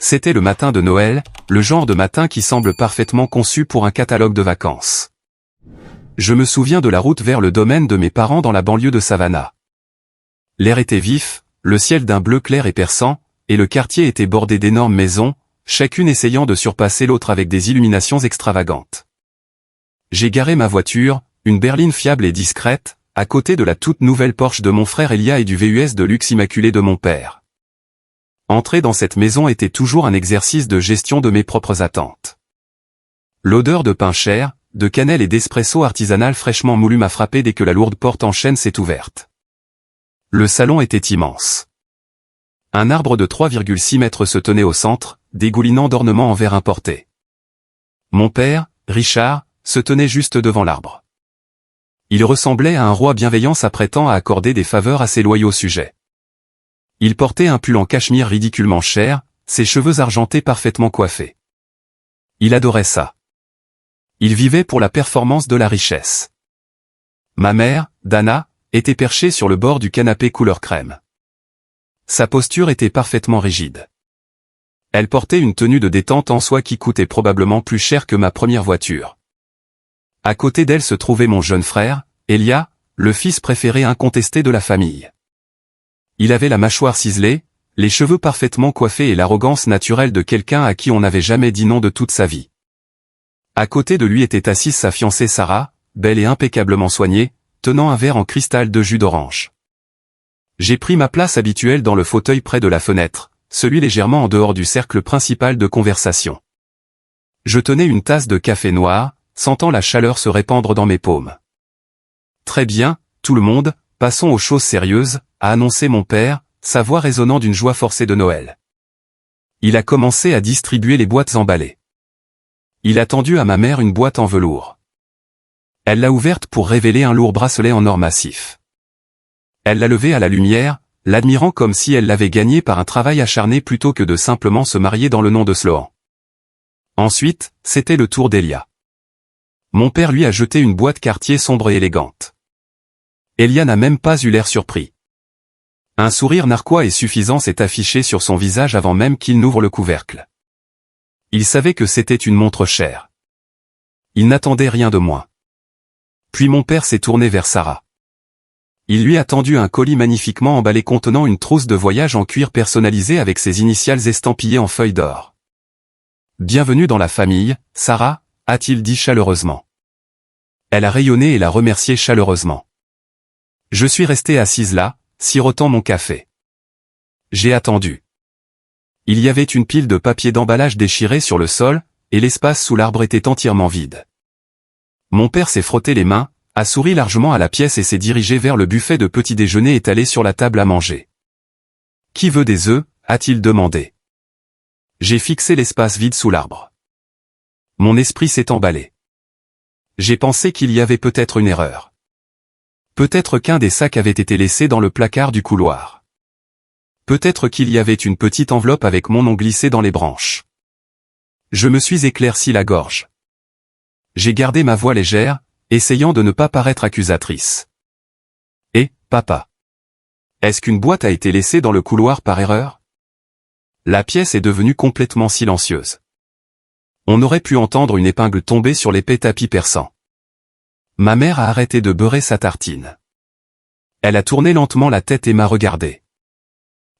C'était le matin de Noël, le genre de matin qui semble parfaitement conçu pour un catalogue de vacances. Je me souviens de la route vers le domaine de mes parents dans la banlieue de Savannah. L'air était vif, le ciel d'un bleu clair et perçant, et le quartier était bordé d'énormes maisons, chacune essayant de surpasser l'autre avec des illuminations extravagantes. J'ai garé ma voiture, une berline fiable et discrète, à côté de la toute nouvelle Porsche de mon frère Elia et du VUS de luxe immaculé de mon père. Entrer dans cette maison était toujours un exercice de gestion de mes propres attentes. L'odeur de pain cher, de cannelle et d'espresso artisanal fraîchement moulu m'a frappé dès que la lourde porte en chêne s'est ouverte. Le salon était immense. Un arbre de 3,6 mètres se tenait au centre, dégoulinant d'ornements en verre importé. Mon père, Richard, se tenait juste devant l'arbre. Il ressemblait à un roi bienveillant s'apprêtant à accorder des faveurs à ses loyaux sujets. Il portait un pull en cachemire ridiculement cher, ses cheveux argentés parfaitement coiffés. Il adorait ça. Il vivait pour la performance de la richesse. Ma mère, Dana, était perchée sur le bord du canapé couleur crème. Sa posture était parfaitement rigide. Elle portait une tenue de détente en soie qui coûtait probablement plus cher que ma première voiture. À côté d'elle se trouvait mon jeune frère, Elia, le fils préféré incontesté de la famille. Il avait la mâchoire ciselée, les cheveux parfaitement coiffés et l'arrogance naturelle de quelqu'un à qui on n'avait jamais dit non de toute sa vie. À côté de lui était assise sa fiancée Sarah, belle et impeccablement soignée, tenant un verre en cristal de jus d'orange. J'ai pris ma place habituelle dans le fauteuil près de la fenêtre, celui légèrement en dehors du cercle principal de conversation. Je tenais une tasse de café noir, sentant la chaleur se répandre dans mes paumes. Très bien, tout le monde, passons aux choses sérieuses, a annoncé mon père, sa voix résonnant d'une joie forcée de Noël. Il a commencé à distribuer les boîtes emballées. Il a tendu à ma mère une boîte en velours. Elle l'a ouverte pour révéler un lourd bracelet en or massif. Elle l'a levé à la lumière, l'admirant comme si elle l'avait gagné par un travail acharné plutôt que de simplement se marier dans le nom de Sloan. Ensuite, c'était le tour d'Elia. Mon père lui a jeté une boîte Cartier sombre et élégante. Elia n'a même pas eu l'air surpris. Un sourire narquois et suffisant s'est affiché sur son visage avant même qu'il n'ouvre le couvercle. Il savait que c'était une montre chère. Il n'attendait rien de moins. Puis mon père s'est tourné vers Sarah. Il lui a tendu un colis magnifiquement emballé contenant une trousse de voyage en cuir personnalisée avec ses initiales estampillées en feuilles d'or. « Bienvenue dans la famille, Sarah », a-t-il dit chaleureusement. Elle a rayonné et l'a remercié chaleureusement. Je suis restée assise là, sirotant mon café. J'ai attendu. Il y avait une pile de papier d'emballage déchiré sur le sol, et l'espace sous l'arbre était entièrement vide. Mon père s'est frotté les mains, a souri largement à la pièce et s'est dirigé vers le buffet de petit déjeuner étalé sur la table à manger. « Qui veut des œufs » a-t-il demandé. J'ai fixé l'espace vide sous l'arbre. Mon esprit s'est emballé. J'ai pensé qu'il y avait peut-être une erreur. Peut-être qu'un des sacs avait été laissé dans le placard du couloir. Peut-être qu'il y avait une petite enveloppe avec mon nom glissé dans les branches. Je me suis éclairci la gorge. J'ai gardé ma voix légère, essayant de ne pas paraître accusatrice. « Eh, papa. Est-ce qu'une boîte a été laissée dans le couloir par erreur ?» La pièce est devenue complètement silencieuse. On aurait pu entendre une épingle tomber sur l'épais tapis perçant. Ma mère a arrêté de beurrer sa tartine. Elle a tourné lentement la tête et m'a regardé.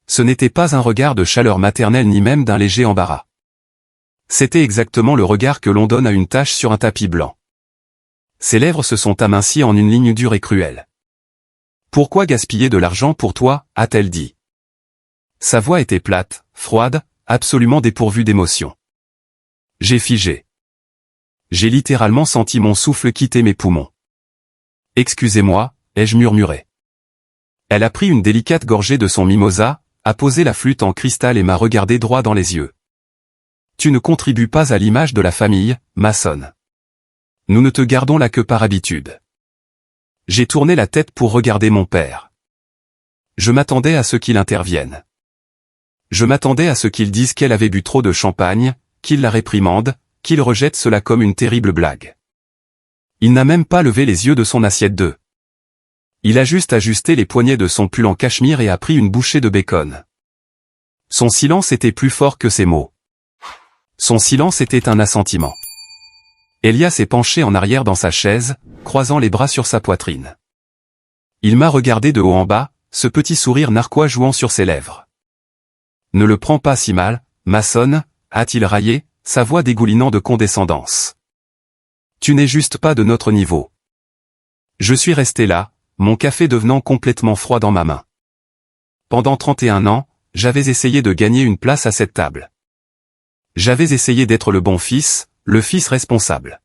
Ce n'était pas un regard de chaleur maternelle ni même d'un léger embarras. C'était exactement le regard que l'on donne à une tache sur un tapis blanc. Ses lèvres se sont amincies en une ligne dure et cruelle. « Pourquoi gaspiller de l'argent pour toi ?» a-t-elle dit. Sa voix était plate, froide, absolument dépourvue d'émotion. J'ai figé. J'ai littéralement senti mon souffle quitter mes poumons. « Excusez-moi » ai-je murmuré. Elle a pris une délicate gorgée de son mimosa, a posé la flûte en cristal et m'a regardé droit dans les yeux. « Tu ne contribues pas à l'image de la famille, Mason. Nous ne te gardons là que par habitude. » J'ai tourné la tête pour regarder mon père. Je m'attendais à ce qu'il intervienne. Je m'attendais à ce qu'il dise qu'elle avait bu trop de champagne, qu'il la réprimande, qu'il rejette cela comme une terrible blague. Il n'a même pas levé les yeux de son assiette d'œufs. Il a juste ajusté les poignets de son pull en cachemire et a pris une bouchée de bacon. Son silence était plus fort que ses mots. Son silence était un assentiment. Elia s'est penché en arrière dans sa chaise, croisant les bras sur sa poitrine. Il m'a regardé de haut en bas, ce petit sourire narquois jouant sur ses lèvres. Ne le prends pas si mal, Mason, a-t-il raillé, sa voix dégoulinant de condescendance. Tu n'es juste pas de notre niveau. Je suis resté là, mon café devenant complètement froid dans ma main. Pendant 31 ans, j'avais essayé de gagner une place à cette table. J'avais essayé d'être le bon fils, le fils responsable.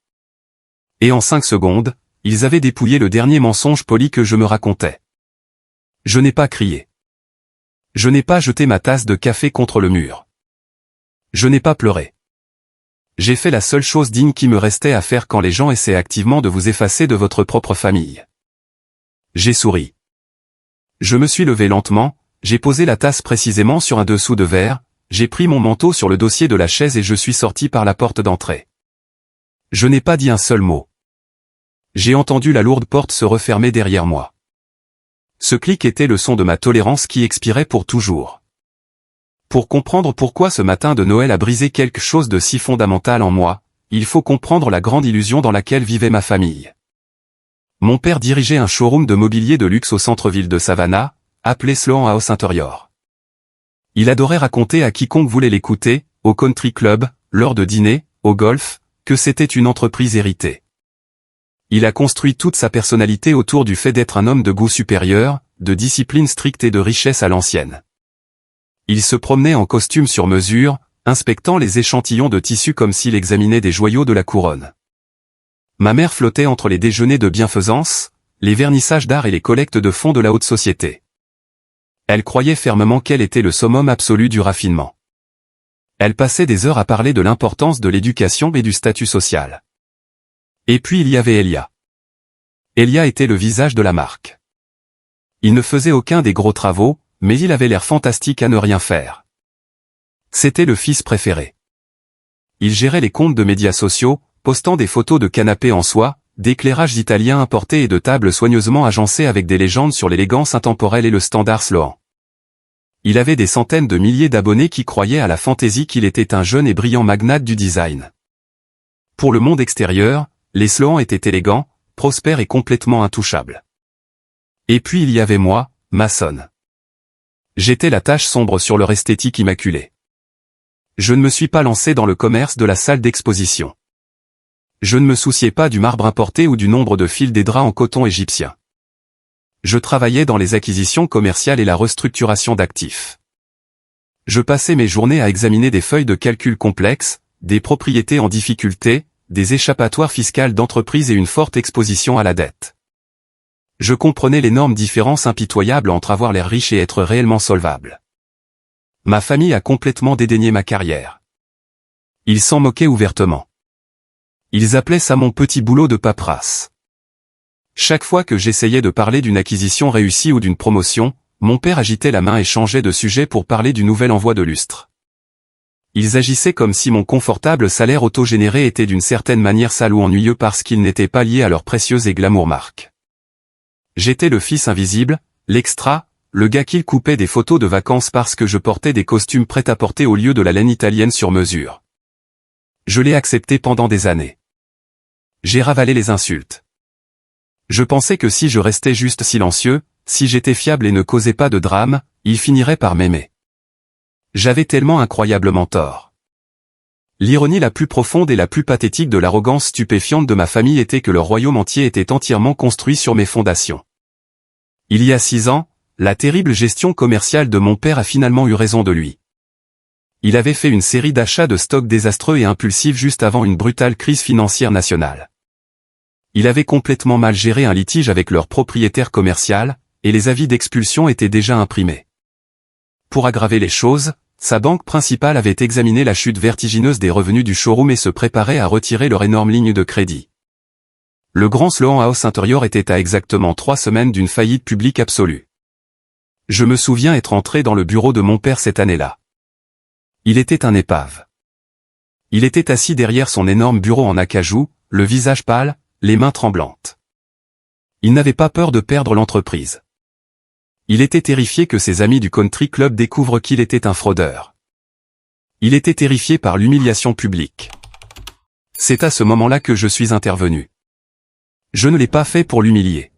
Et en 5 secondes, ils avaient dépouillé le dernier mensonge poli que je me racontais. Je n'ai pas crié. Je n'ai pas jeté ma tasse de café contre le mur. Je n'ai pas pleuré. J'ai fait la seule chose digne qui me restait à faire quand les gens essaient activement de vous effacer de votre propre famille. J'ai souri. Je me suis levé lentement, j'ai posé la tasse précisément sur un dessous de verre, j'ai pris mon manteau sur le dossier de la chaise et je suis sorti par la porte d'entrée. Je n'ai pas dit un seul mot. J'ai entendu la lourde porte se refermer derrière moi. Ce clic était le son de ma tolérance qui expirait pour toujours. Pour comprendre pourquoi ce matin de Noël a brisé quelque chose de si fondamental en moi, il faut comprendre la grande illusion dans laquelle vivait ma famille. Mon père dirigeait un showroom de mobilier de luxe au centre-ville de Savannah, appelé Sloan House Interior. Il adorait raconter à quiconque voulait l'écouter, au country club, lors de dîners, au golf, que c'était une entreprise héritée. Il a construit toute sa personnalité autour du fait d'être un homme de goût supérieur, de discipline stricte et de richesse à l'ancienne. Il se promenait en costume sur mesure, inspectant les échantillons de tissu comme s'il examinait des joyaux de la couronne. Ma mère flottait entre les déjeuners de bienfaisance, les vernissages d'art et les collectes de fonds de la haute société. Elle croyait fermement qu'elle était le summum absolu du raffinement. Elle passait des heures à parler de l'importance de l'éducation et du statut social. Et puis il y avait Elia. Elia était le visage de la marque. Il ne faisait aucun des gros travaux, mais il avait l'air fantastique à ne rien faire. C'était le fils préféré. Il gérait les comptes de médias sociaux, postant des photos de canapés en soie, d'éclairages italiens importés et de tables soigneusement agencées avec des légendes sur l'élégance intemporelle et le standard Sloan. Il avait des centaines de milliers d'abonnés qui croyaient à la fantaisie qu'il était un jeune et brillant magnate du design. Pour le monde extérieur, les Sloan étaient élégants, prospères et complètement intouchables. Et puis il y avait moi, Mason. J'étais la tache sombre sur leur esthétique immaculée. Je ne me suis pas lancé dans le commerce de la salle d'exposition. Je ne me souciais pas du marbre importé ou du nombre de fils des draps en coton égyptien. Je travaillais dans les acquisitions commerciales et la restructuration d'actifs. Je passais mes journées à examiner des feuilles de calcul complexes, des propriétés en difficulté, des échappatoires fiscales d'entreprises et une forte exposition à la dette. Je comprenais l'énorme différence impitoyable entre avoir l'air riche et être réellement solvable. Ma famille a complètement dédaigné ma carrière. Ils s'en moquaient ouvertement. Ils appelaient ça mon petit boulot de paperasse. Chaque fois que j'essayais de parler d'une acquisition réussie ou d'une promotion, mon père agitait la main et changeait de sujet pour parler du nouvel envoi de lustre. Ils agissaient comme si mon confortable salaire autogénéré était d'une certaine manière sale ou ennuyeux parce qu'il n'était pas lié à leur précieuse et glamour marque. J'étais le fils invisible, l'extra, le gars qui coupait des photos de vacances parce que je portais des costumes prêt-à-porter au lieu de la laine italienne sur mesure. Je l'ai accepté pendant des années. J'ai ravalé les insultes. Je pensais que si je restais juste silencieux, si j'étais fiable et ne causais pas de drame, il finirait par m'aimer. J'avais tellement incroyablement tort. L'ironie la plus profonde et la plus pathétique de l'arrogance stupéfiante de ma famille était que leur royaume entier était entièrement construit sur mes fondations. Il y a 6 ans, la terrible gestion commerciale de mon père a finalement eu raison de lui. Il avait fait une série d'achats de stocks désastreux et impulsifs juste avant une brutale crise financière nationale. Il avait complètement mal géré un litige avec leur propriétaire commercial, et les avis d'expulsion étaient déjà imprimés. Pour aggraver les choses, sa banque principale avait examiné la chute vertigineuse des revenus du showroom et se préparait à retirer leur énorme ligne de crédit. Le grand Sloan House Interior était à exactement 3 semaines d'une faillite publique absolue. Je me souviens être entré dans le bureau de mon père cette année-là. Il était un épave. Il était assis derrière son énorme bureau en acajou, le visage pâle, les mains tremblantes. Il n'avait pas peur de perdre l'entreprise. Il était terrifié que ses amis du country club découvrent qu'il était un fraudeur. Il était terrifié par l'humiliation publique. C'est à ce moment-là que je suis intervenu. Je ne l'ai pas fait pour l'humilier.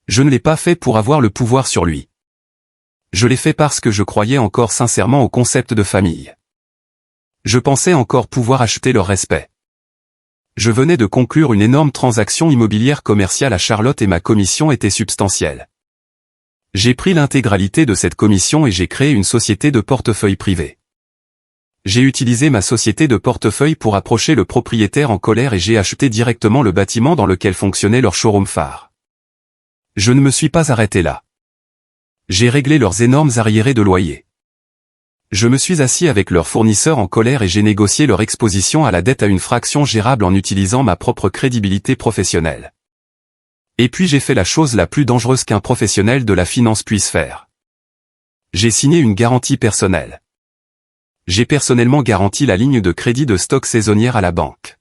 Je ne l'ai pas fait pour avoir le pouvoir sur lui. Je l'ai fait parce que je croyais encore sincèrement au concept de famille. Je pensais encore pouvoir acheter leur respect. Je venais de conclure une énorme transaction immobilière commerciale à Charlotte et ma commission était substantielle. J'ai pris l'intégralité de cette commission et j'ai créé une société de portefeuille privé. J'ai utilisé ma société de portefeuille pour approcher le propriétaire en colère et j'ai acheté directement le bâtiment dans lequel fonctionnait leur showroom phare. Je ne me suis pas arrêté là. J'ai réglé leurs énormes arriérés de loyer. Je me suis assis avec leurs fournisseurs en colère et j'ai négocié leur exposition à la dette à une fraction gérable en utilisant ma propre crédibilité professionnelle. Et puis j'ai fait la chose la plus dangereuse qu'un professionnel de la finance puisse faire. J'ai signé une garantie personnelle. J'ai personnellement garanti la ligne de crédit de stock saisonnière à la banque.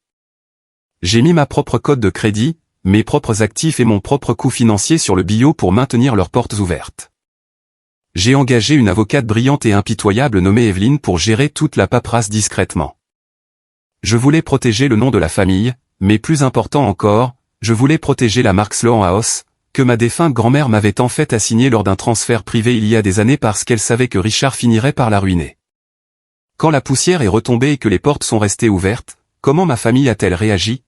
J'ai mis ma propre cote de crédit, mes propres actifs et mon propre coût financier sur le bio pour maintenir leurs portes ouvertes. J'ai engagé une avocate brillante et impitoyable nommée Evelyne pour gérer toute la paperasse discrètement. Je voulais protéger le nom de la famille, mais plus important encore, je voulais protéger la marque Sloan House, que ma défunte grand-mère m'avait en fait assignée lors d'un transfert privé il y a des années parce qu'elle savait que Richard finirait par la ruiner. Quand la poussière est retombée et que les portes sont restées ouvertes, comment ma famille a-t-elle réagi?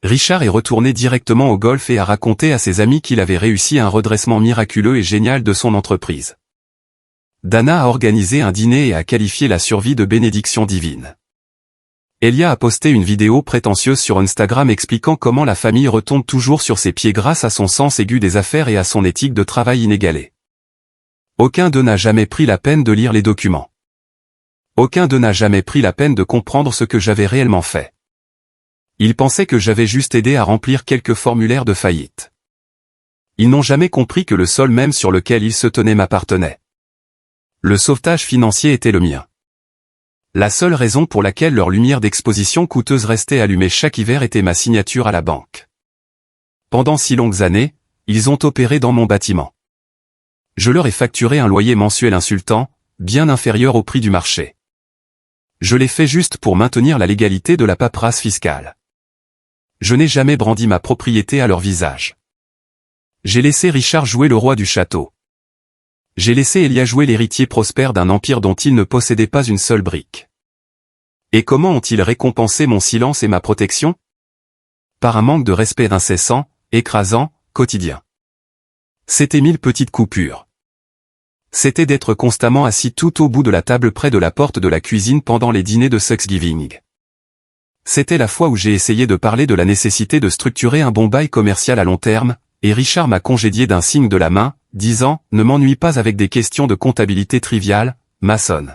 Richard est retourné directement au golf et a raconté à ses amis qu'il avait réussi un redressement miraculeux et génial de son entreprise. Dana a organisé un dîner et a qualifié la survie de bénédiction divine. Elia a posté une vidéo prétentieuse sur Instagram expliquant comment la famille retombe toujours sur ses pieds grâce à son sens aigu des affaires et à son éthique de travail inégalée. Aucun d'eux n'a jamais pris la peine de lire les documents. Aucun d'eux n'a jamais pris la peine de comprendre ce que j'avais réellement fait. Ils pensaient que j'avais juste aidé à remplir quelques formulaires de faillite. Ils n'ont jamais compris que le sol même sur lequel ils se tenaient m'appartenait. Le sauvetage financier était le mien. La seule raison pour laquelle leur lumière d'exposition coûteuse restait allumée chaque hiver était ma signature à la banque. Pendant si longues années, ils ont opéré dans mon bâtiment. Je leur ai facturé un loyer mensuel insultant, bien inférieur au prix du marché. Je l'ai fait juste pour maintenir la légalité de la paperasse fiscale. Je n'ai jamais brandi ma propriété à leur visage. J'ai laissé Richard jouer le roi du château. J'ai laissé Elia jouer l'héritier prospère d'un empire dont il ne possédait pas une seule brique. Et comment ont-ils récompensé mon silence et ma protection? Par un manque de respect incessant, écrasant, quotidien. C'était 1000 petites coupures. C'était d'être constamment assis tout au bout de la table près de la porte de la cuisine pendant les dîners de Thanksgiving. C'était la fois où j'ai essayé de parler de la nécessité de structurer un bon bail commercial à long terme, et Richard m'a congédié d'un signe de la main, disant « Ne m'ennuie pas avec des questions de comptabilité triviales, Mason. »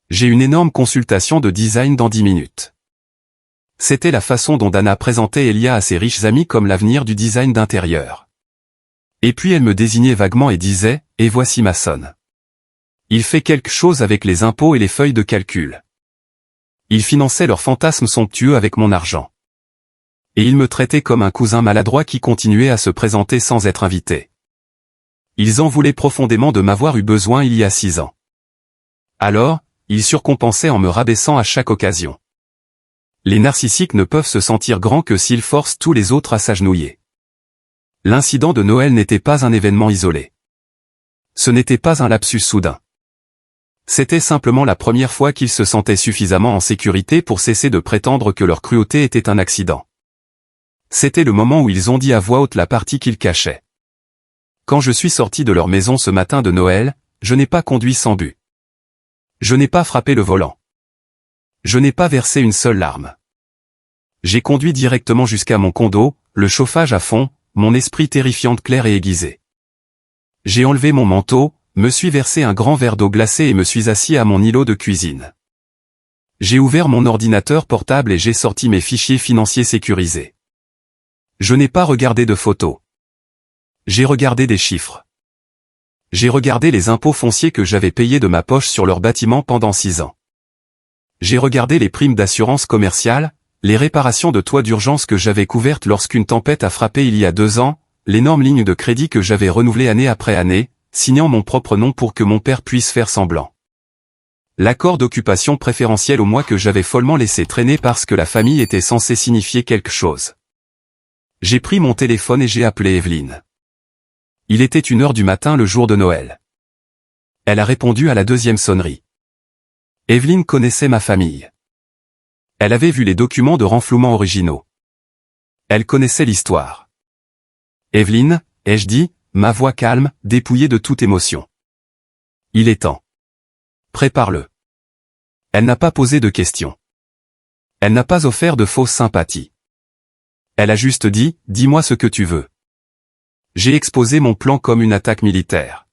J'ai une énorme consultation de design dans 10 minutes. C'était la façon dont Dana présentait Elia à ses riches amis comme l'avenir du design d'intérieur. Et puis elle me désignait vaguement et disait « Et voici Mason. Il fait quelque chose avec les impôts et les feuilles de calcul. Il finançait leurs fantasmes somptueux avec mon argent. Et il me traitait comme un cousin maladroit qui continuait à se présenter sans être invité. Ils en voulaient profondément de m'avoir eu besoin il y a 6 ans. Alors, ils surcompensaient en me rabaissant à chaque occasion. Les narcissiques ne peuvent se sentir grands que s'ils forcent tous les autres à s'agenouiller. L'incident de Noël n'était pas un événement isolé. Ce n'était pas un lapsus soudain. C'était simplement la première fois qu'ils se sentaient suffisamment en sécurité pour cesser de prétendre que leur cruauté était un accident. C'était le moment où ils ont dit à voix haute la partie qu'ils cachaient. Quand je suis sorti de leur maison ce matin de Noël, je n'ai pas conduit sans but. Je n'ai pas frappé le volant. Je n'ai pas versé une seule larme. J'ai conduit directement jusqu'à mon condo, le chauffage à fond, mon esprit terrifiante clair et aiguisé. J'ai enlevé mon manteau, me suis versé un grand verre d'eau glacée et me suis assis à mon îlot de cuisine. J'ai ouvert mon ordinateur portable et j'ai sorti mes fichiers financiers sécurisés. Je n'ai pas regardé de photos. J'ai regardé des chiffres. J'ai regardé les impôts fonciers que j'avais payés de ma poche sur leur bâtiment pendant 6 ans. J'ai regardé les primes d'assurance commerciale, les réparations de toits d'urgence que j'avais couvertes lorsqu'une tempête a frappé il y a 2 ans, l'énorme ligne de crédit que j'avais renouvelée année après année, signant mon propre nom pour que mon père puisse faire semblant. L'accord d'occupation préférentielle au mois que j'avais follement laissé traîner parce que la famille était censée signifier quelque chose. J'ai pris mon téléphone et j'ai appelé Evelyne. Il était 1h du matin le jour de Noël. Elle a répondu à la deuxième sonnerie. Evelyne connaissait ma famille. Elle avait vu les documents de renflouement originaux. Elle connaissait l'histoire. Evelyne, ai-je dit, ma voix calme, dépouillée de toute émotion. Il est temps. Prépare-le. Elle n'a pas posé de questions. Elle n'a pas offert de fausses sympathies. Elle a juste dit, dis-moi ce que tu veux. J'ai exposé mon plan comme une attaque militaire.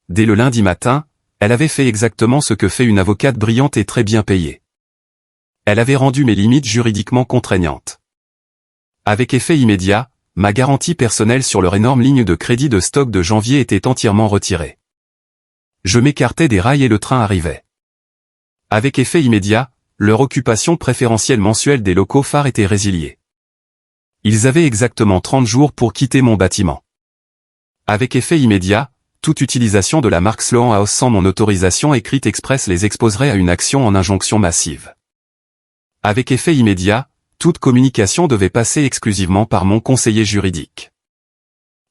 Dès le lundi matin, elle avait fait exactement ce que fait une avocate brillante et très bien payée. Elle avait rendu mes limites juridiquement contraignantes. Avec effet immédiat, ma garantie personnelle sur leur énorme ligne de crédit de stock de janvier était entièrement retirée. Je m'écartais des rails et le train arrivait. Avec effet immédiat, leur occupation préférentielle mensuelle des locaux phares était résiliée. Ils avaient exactement 30 jours pour quitter mon bâtiment. Avec effet immédiat, toute utilisation de la marque Sloan House sans mon autorisation écrite express les exposerait à une action en injonction massive. Avec effet immédiat, toute communication devait passer exclusivement par mon conseiller juridique.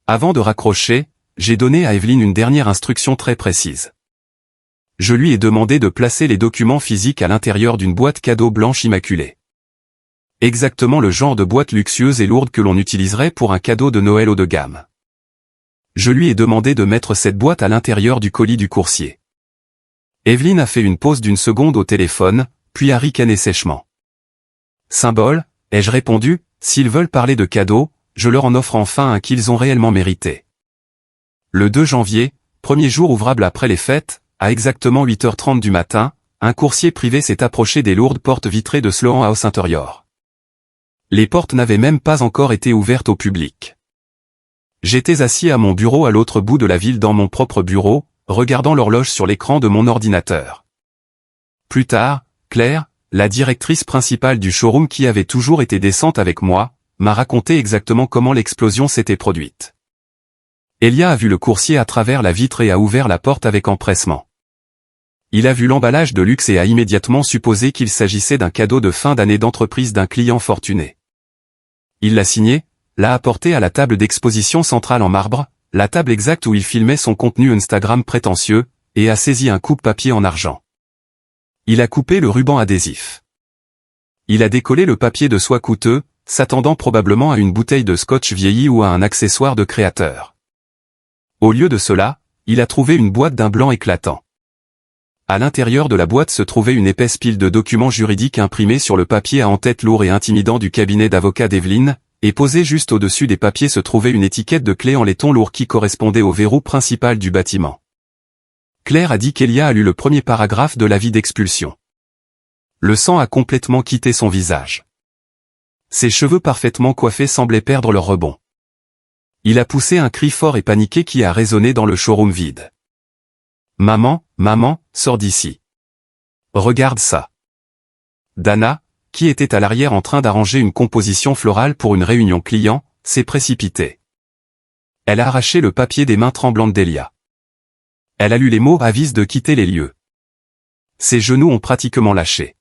Avant de raccrocher, j'ai donné à Evelyne une dernière instruction très précise. Je lui ai demandé de placer les documents physiques à l'intérieur d'une boîte cadeau blanche immaculée. Exactement le genre de boîte luxueuse et lourde que l'on utiliserait pour un cadeau de Noël haut de gamme. Je lui ai demandé de mettre cette boîte à l'intérieur du colis du coursier. Evelyne a fait une pause d'1 seconde au téléphone, puis a ricané sèchement. Symbole, ai-je répondu, s'ils veulent parler de cadeaux, je leur en offre enfin un qu'ils ont réellement mérité. Le 2 janvier, premier jour ouvrable après les fêtes, à exactement 8h30 du matin, un coursier privé s'est approché des lourdes portes vitrées de Sloan House Interior. Les portes n'avaient même pas encore été ouvertes au public. J'étais assis à mon bureau à l'autre bout de la ville dans mon propre bureau, regardant l'horloge sur l'écran de mon ordinateur. Plus tard, Claire, la directrice principale du showroom qui avait toujours été décente avec moi, m'a raconté exactement comment l'explosion s'était produite. Elia a vu le coursier à travers la vitre et a ouvert la porte avec empressement. Il a vu l'emballage de luxe et a immédiatement supposé qu'il s'agissait d'un cadeau de fin d'année d'entreprise d'un client fortuné. Il l'a signé, l'a apporté à la table d'exposition centrale en marbre, la table exacte où il filmait son contenu Instagram prétentieux, et a saisi un coupe-papier en argent. Il a coupé le ruban adhésif. Il a décollé le papier de soie coûteux, s'attendant probablement à une bouteille de scotch vieilli ou à un accessoire de créateur. Au lieu de cela, il a trouvé une boîte d'un blanc éclatant. À l'intérieur de la boîte se trouvait une épaisse pile de documents juridiques imprimés sur le papier à en-tête lourd et intimidant du cabinet d'avocat d'Evelyne, et posé juste au-dessus des papiers se trouvait une étiquette de clé en laiton lourd qui correspondait au verrou principal du bâtiment. Claire a dit qu'Elia a lu le premier paragraphe de l'avis d'expulsion. Le sang a complètement quitté son visage. Ses cheveux parfaitement coiffés semblaient perdre leur rebond. Il a poussé un cri fort et paniqué qui a résonné dans le showroom vide. « Maman, maman, sors d'ici. Regarde ça. » Dana, qui était à l'arrière en train d'arranger une composition florale pour une réunion client, s'est précipitée. Elle a arraché le papier des mains tremblantes d'Elia. Elle a lu les mots avisent de quitter les lieux. Ses genoux ont pratiquement lâché.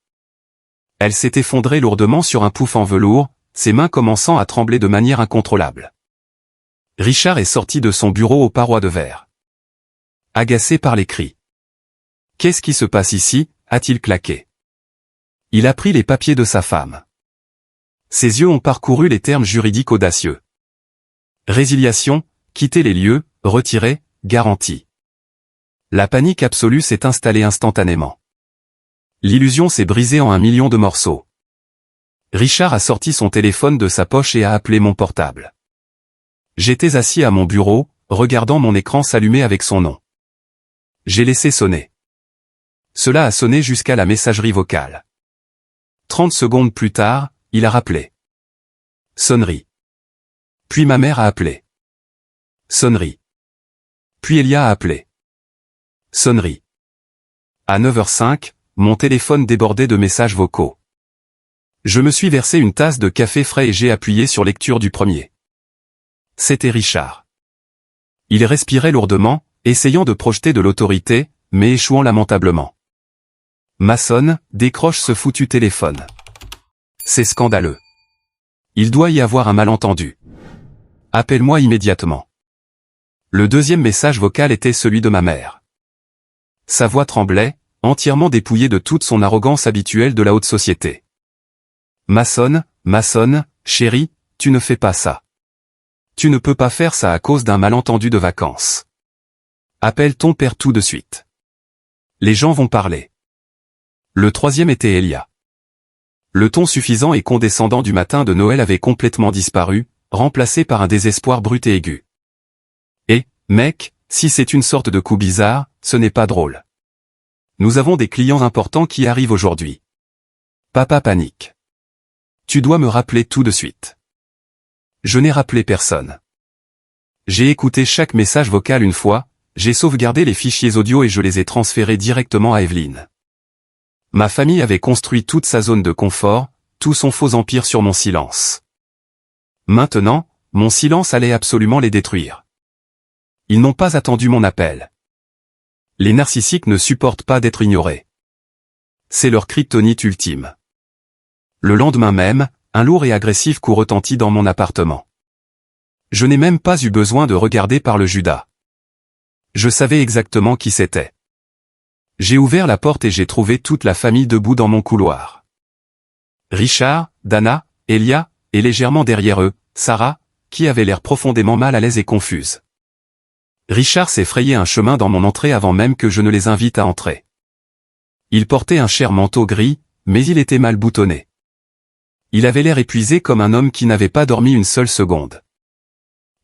Elle s'est effondrée lourdement sur un pouf en velours, ses mains commençant à trembler de manière incontrôlable. Richard est sorti de son bureau aux parois de verre. Agacé par les cris. « Qu'est-ce qui se passe ici ?» a-t-il claqué. Il a pris les papiers de sa femme. Ses yeux ont parcouru les termes juridiques audacieux. Résiliation, quitter les lieux, retirer, garantie. La panique absolue s'est installée instantanément. L'illusion s'est brisée en 1 million de morceaux. Richard a sorti son téléphone de sa poche et a appelé mon portable. J'étais assis à mon bureau, regardant mon écran s'allumer avec son nom. J'ai laissé sonner. Cela a sonné jusqu'à la messagerie vocale. 30 secondes plus tard, il a rappelé. Sonnerie. Puis ma mère a appelé. Sonnerie. Puis Elia a appelé. Sonnerie. À 9h05, mon téléphone débordait de messages vocaux. Je me suis versé une tasse de café frais et j'ai appuyé sur lecture du premier. c'était Richard. Il respirait lourdement, essayant de projeter de l'autorité, mais échouant lamentablement. Mason, décroche ce foutu téléphone. C'est scandaleux. Il doit y avoir un malentendu. Appelle-moi immédiatement. Le deuxième message vocal était celui de ma mère. Sa voix tremblait, entièrement dépouillée de toute son arrogance habituelle de la haute société. Mason, chérie, tu ne fais pas ça. Tu ne peux pas faire ça à cause d'un malentendu de vacances. Appelle ton père tout de suite. Les gens vont parler. Le troisième était Elia. Le ton suffisant et condescendant du matin de Noël avait complètement disparu, remplacé par un désespoir brut et aigu. Et, mec, si c'est une sorte de coup bizarre, ce n'est pas drôle. Nous avons des clients importants qui arrivent aujourd'hui. Papa panique. Tu dois me rappeler tout de suite. Je n'ai rappelé personne. J'ai écouté chaque message vocal une fois, j'ai sauvegardé les fichiers audio et je les ai transférés directement à Evelyne. Ma famille avait construit toute sa zone de confort, tout son faux empire sur mon silence. Maintenant, mon silence allait absolument les détruire. Ils n'ont pas attendu mon appel. Les narcissiques ne supportent pas d'être ignorés. C'est leur kryptonite ultime. Le lendemain même, un lourd et agressif coup retentit dans mon appartement. Je n'ai même pas eu besoin de regarder par le Judas. Je savais exactement qui c'était. J'ai ouvert la porte et j'ai trouvé toute la famille debout dans mon couloir. Richard, Dana, Elia, et légèrement derrière eux, Sarah, qui avait l'air profondément mal à l'aise et confuse. Richard s'est frayé un chemin dans mon entrée avant même que je ne les invite à entrer. Il portait un cher manteau gris, mais il était mal boutonné. Il avait l'air épuisé comme un homme qui n'avait pas dormi une seule seconde.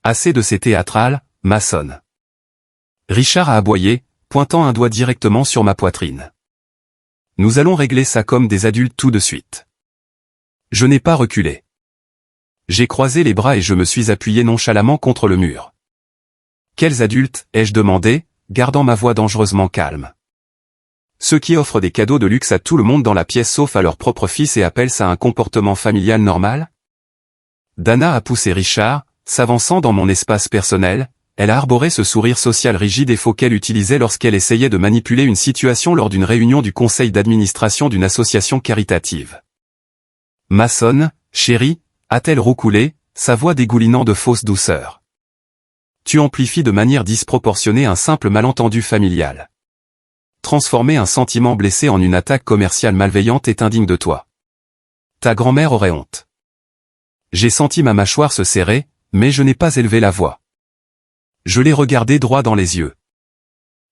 Assez de ces théâtrales, Mason. Richard a aboyé, pointant un doigt directement sur ma poitrine. Nous allons régler ça comme des adultes tout de suite. Je n'ai pas reculé. J'ai croisé les bras et je me suis appuyé nonchalamment contre le mur. Quels adultes, ai-je demandé, gardant ma voix dangereusement calme. Ceux qui offrent des cadeaux de luxe à tout le monde dans la pièce sauf à leur propre fils et appellent ça un comportement familial normal? Dana a poussé Richard, s'avançant dans mon espace personnel, elle a arboré ce sourire social rigide et faux qu'elle utilisait lorsqu'elle essayait de manipuler une situation lors d'une réunion du conseil d'administration d'une association caritative. Mason, chérie, a-t-elle roucoulé, sa voix dégoulinant de fausse douceur. Tu amplifies de manière disproportionnée un simple malentendu familial. Transformer un sentiment blessé en une attaque commerciale malveillante est indigne de toi. Ta grand-mère aurait honte. J'ai senti ma mâchoire se serrer, mais je n'ai pas élevé la voix. Je l'ai regardé droit dans les yeux.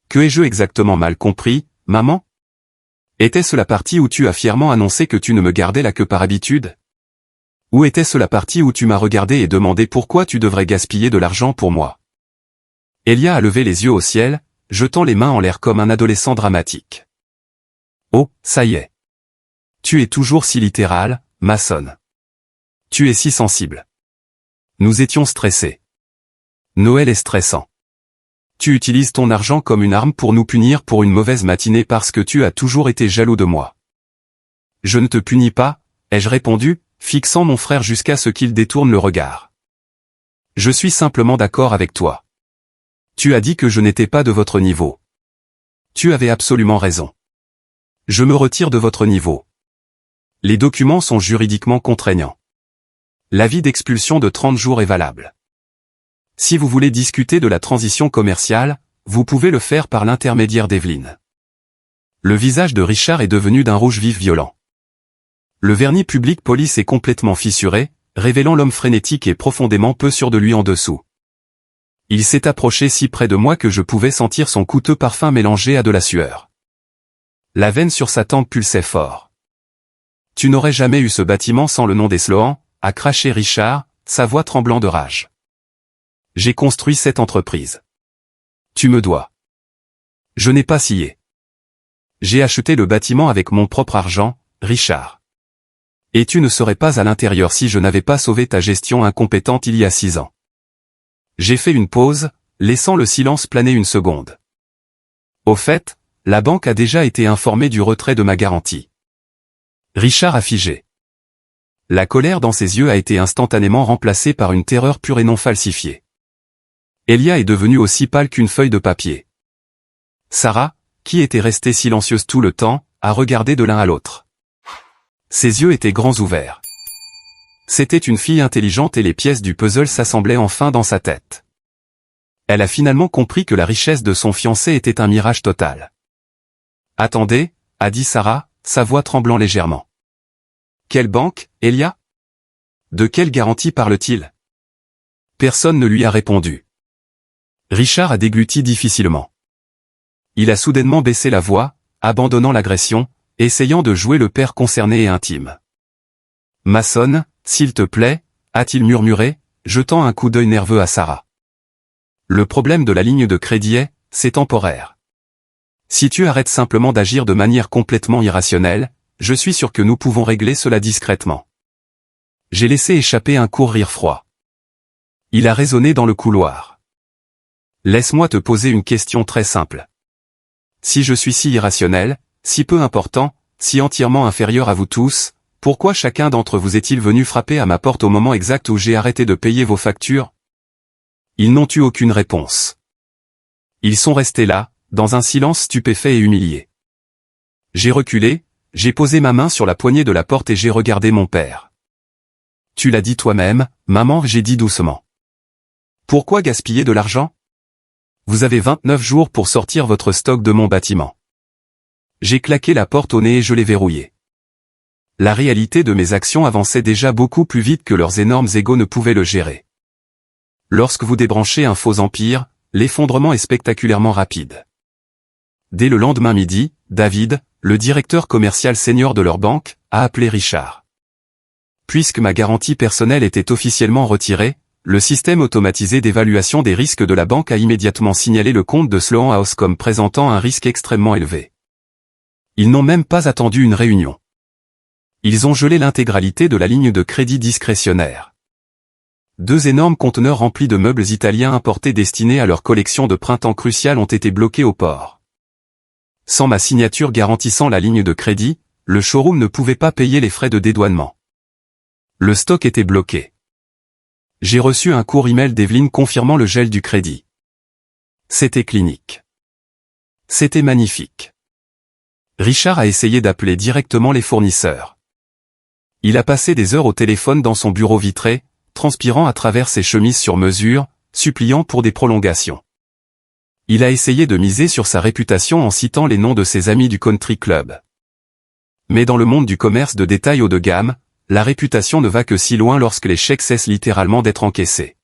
Que ai-je exactement mal compris, maman? Était-ce la partie où tu as fièrement annoncé que tu ne me gardais là que par habitude? Ou était-ce la partie où tu m'as regardé et demandé pourquoi tu devrais gaspiller de l'argent pour moi? Elia a levé les yeux au ciel, jetant les mains en l'air comme un adolescent dramatique. Oh, ça y est. Tu es toujours si littéral, Mason. Tu es si sensible. Nous étions stressés. Noël est stressant. Tu utilises ton argent comme une arme pour nous punir pour une mauvaise matinée parce que tu as toujours été jaloux de moi. Je ne te punis pas, ai-je répondu, fixant mon frère jusqu'à ce qu'il détourne le regard. Je suis simplement d'accord avec toi. Tu as dit que je n'étais pas de votre niveau. Tu avais absolument raison. Je me retire de votre niveau. Les documents sont juridiquement contraignants. L'avis d'expulsion de 30 jours est valable. Si vous voulez discuter de la transition commerciale, vous pouvez le faire par l'intermédiaire d'Evelyne. Le visage de Richard est devenu d'un rouge vif violent. Le vernis public police est complètement fissuré, révélant l'homme frénétique et profondément peu sûr de lui en dessous. Il s'est approché si près de moi que je pouvais sentir son coûteux parfum mélangé à de la sueur. La veine sur sa tempe pulsait fort. Tu n'aurais jamais eu ce bâtiment sans le nom des Sloan, a craché Richard, sa voix tremblant de rage. J'ai construit cette entreprise. Tu me dois. Je n'ai pas scié. J'ai acheté le bâtiment avec mon propre argent, Richard. Et tu ne serais pas à l'intérieur si je n'avais pas sauvé ta gestion incompétente il y a 6 ans. J'ai fait une pause, laissant le silence planer une seconde. Au fait, la banque a déjà été informée du retrait de ma garantie. Richard a figé. La colère dans ses yeux a été instantanément remplacée par une terreur pure et non falsifiée. Elia est devenue aussi pâle qu'une feuille de papier. Sarah, qui était restée silencieuse tout le temps, a regardé de l'un à l'autre. Ses yeux étaient grands ouverts. C'était une fille intelligente et les pièces du puzzle s'assemblaient enfin dans sa tête. Elle a finalement compris que la richesse de son fiancé était un mirage total. « Attendez » a dit Sarah, sa voix tremblant légèrement. « Quelle banque, Elia ? De quelle garantie parle-t-il » Personne ne lui a répondu. Richard a dégluti difficilement. Il a soudainement baissé la voix, abandonnant l'agression, essayant de jouer le père concerné et intime. « Mason, s'il te plaît, a-t-il murmuré, jetant un coup d'œil nerveux à Sarah. Le problème de la ligne de crédit est, c'est temporaire. Si tu arrêtes simplement d'agir de manière complètement irrationnelle, je suis sûr que nous pouvons régler cela discrètement. J'ai laissé échapper un court rire froid. Il a résonné dans le couloir. Laisse-moi te poser une question très simple. Si je suis si irrationnel, si peu important, si entièrement inférieur à vous tous, pourquoi chacun d'entre vous est-il venu frapper à ma porte au moment exact où j'ai arrêté de payer vos factures? Ils n'ont eu aucune réponse. Ils sont restés là, dans un silence stupéfait et humilié. J'ai reculé, j'ai posé ma main sur la poignée de la porte et j'ai regardé mon père. Tu l'as dit toi-même, maman, j'ai dit doucement. Pourquoi gaspiller de l'argent? Vous avez 29 jours pour sortir votre stock de mon bâtiment. J'ai claqué la porte au nez et je l'ai verrouillée. La réalité de mes actions avançait déjà beaucoup plus vite que leurs énormes égos ne pouvaient le gérer. Lorsque vous débranchez un faux empire, l'effondrement est spectaculairement rapide. Dès le lendemain midi, David, le directeur commercial senior de leur banque, a appelé Richard. Puisque ma garantie personnelle était officiellement retirée, le système automatisé d'évaluation des risques de la banque a immédiatement signalé le compte de Sloan House comme présentant un risque extrêmement élevé. Ils n'ont même pas attendu une réunion. Ils ont gelé l'intégralité de la ligne de crédit discrétionnaire. 2 énormes conteneurs remplis de meubles italiens importés destinés à leur collection de printemps cruciale ont été bloqués au port. Sans ma signature garantissant la ligne de crédit, le showroom ne pouvait pas payer les frais de dédouanement. Le stock était bloqué. J'ai reçu un court email d'Evelyne confirmant le gel du crédit. C'était clinique. C'était magnifique. Richard a essayé d'appeler directement les fournisseurs. Il a passé des heures au téléphone dans son bureau vitré, transpirant à travers ses chemises sur mesure, suppliant pour des prolongations. Il a essayé de miser sur sa réputation en citant les noms de ses amis du country club. Mais dans le monde du commerce de détail haut de gamme, la réputation ne va que si loin lorsque les chèques cessent littéralement d'être encaissés.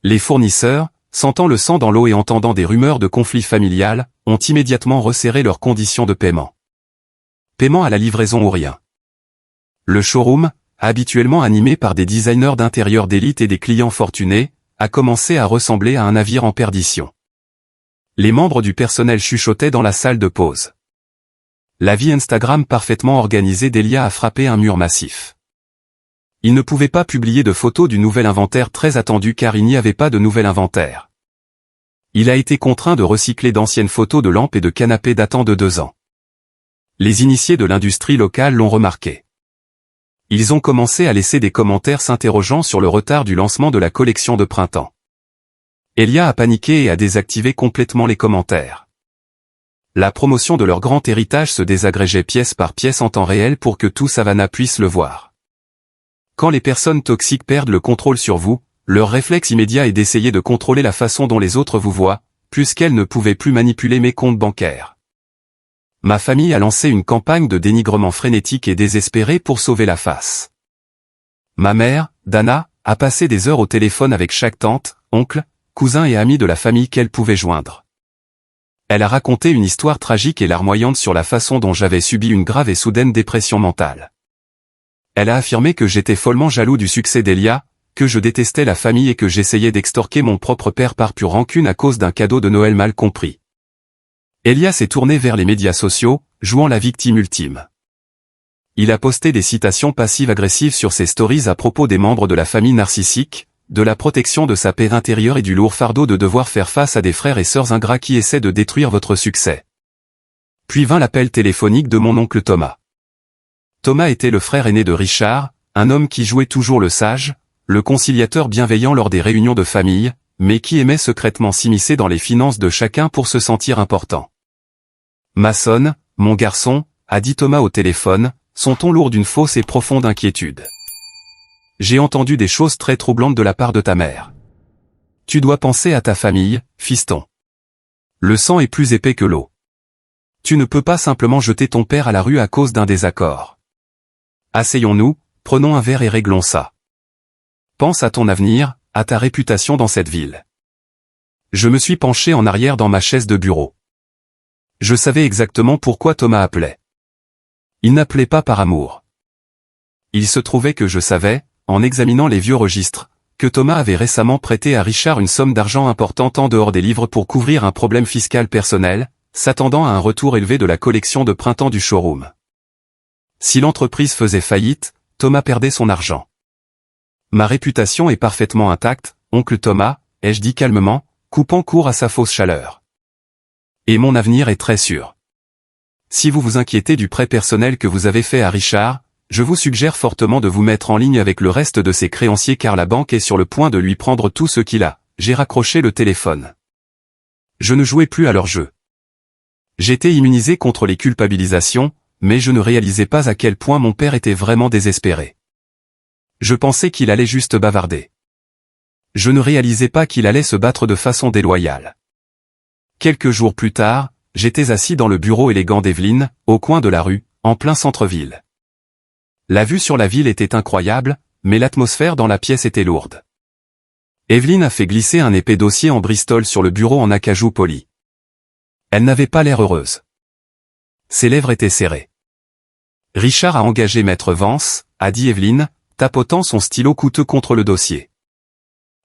Les fournisseurs, sentant le sang dans l'eau et entendant des rumeurs de conflits familial, ont immédiatement resserré leurs conditions de paiement. Paiement à la livraison ou rien. Le showroom, habituellement animé par des designers d'intérieur d'élite et des clients fortunés, a commencé à ressembler à un navire en perdition. Les membres du personnel chuchotaient dans la salle de pause. La vie Instagram parfaitement organisée d'Elia a frappé un mur massif. Il ne pouvait pas publier de photos du nouvel inventaire très attendu car il n'y avait pas de nouvel inventaire. Il a été contraint de recycler d'anciennes photos de lampes et de canapés datant de 2 ans. Les initiés de l'industrie locale l'ont remarqué. Ils ont commencé à laisser des commentaires s'interrogeant sur le retard du lancement de la collection de printemps. Elia a paniqué et a désactivé complètement les commentaires. La promotion de leur grand héritage se désagrégeait pièce par pièce en temps réel pour que tout Savannah puisse le voir. Quand les personnes toxiques perdent le contrôle sur vous, leur réflexe immédiat est d'essayer de contrôler la façon dont les autres vous voient, puisqu'elles ne pouvaient plus manipuler mes comptes bancaires. Ma famille a lancé une campagne de dénigrement frénétique et désespérée pour sauver la face. Ma mère, Dana, a passé des heures au téléphone avec chaque tante, oncle, cousin et ami de la famille qu'elle pouvait joindre. Elle a raconté une histoire tragique et larmoyante sur la façon dont j'avais subi une grave et soudaine dépression mentale. Elle a affirmé que j'étais follement jaloux du succès d'Elia, que je détestais la famille et que j'essayais d'extorquer mon propre père par pure rancune à cause d'un cadeau de Noël mal compris. Elia s'est tourné vers les médias sociaux, jouant la victime ultime. Il a posté des citations passives-agressives sur ses stories à propos des membres de la famille narcissique, de la protection de sa paix intérieure et du lourd fardeau de devoir faire face à des frères et sœurs ingrats qui essaient de détruire votre succès. Puis vint l'appel téléphonique de mon oncle Thomas. Thomas était le frère aîné de Richard, un homme qui jouait toujours le sage, le conciliateur bienveillant lors des réunions de famille, mais qui aimait secrètement s'immiscer dans les finances de chacun pour se sentir important. Mason, mon garçon, a dit Thomas au téléphone, son ton lourd d'une fausse et profonde inquiétude. J'ai entendu des choses très troublantes de la part de ta mère. Tu dois penser à ta famille, fiston. Le sang est plus épais que l'eau. Tu ne peux pas simplement jeter ton père à la rue à cause d'un désaccord. Asseyons-nous, prenons un verre et réglons ça. Pense à ton avenir, à ta réputation dans cette ville. Je me suis penché en arrière dans ma chaise de bureau. Je savais exactement pourquoi Thomas appelait. Il n'appelait pas par amour. Il se trouvait que je savais, en examinant les vieux registres, que Thomas avait récemment prêté à Richard une somme d'argent importante en dehors des livres pour couvrir un problème fiscal personnel, s'attendant à un retour élevé de la collection de printemps du showroom. Si l'entreprise faisait faillite, Thomas perdait son argent. Ma réputation est parfaitement intacte, oncle Thomas, ai-je dit calmement, coupant court à sa fausse chaleur. Et mon avenir est très sûr. Si vous vous inquiétez du prêt personnel que vous avez fait à Richard, je vous suggère fortement de vous mettre en ligne avec le reste de ses créanciers car la banque est sur le point de lui prendre tout ce qu'il a. J'ai raccroché le téléphone. Je ne jouais plus à leur jeu. J'étais immunisé contre les culpabilisations, mais je ne réalisais pas à quel point mon père était vraiment désespéré. Je pensais qu'il allait juste bavarder. Je ne réalisais pas qu'il allait se battre de façon déloyale. Quelques jours plus tard, j'étais assis dans le bureau élégant d'Evelyne, au coin de la rue, en plein centre-ville. La vue sur la ville était incroyable, mais l'atmosphère dans la pièce était lourde. Evelyne a fait glisser un épais dossier en Bristol sur le bureau en acajou poli. Elle n'avait pas l'air heureuse. Ses lèvres étaient serrées. Richard a engagé Maître Vance, a dit Evelyne, tapotant son stylo coûteux contre le dossier.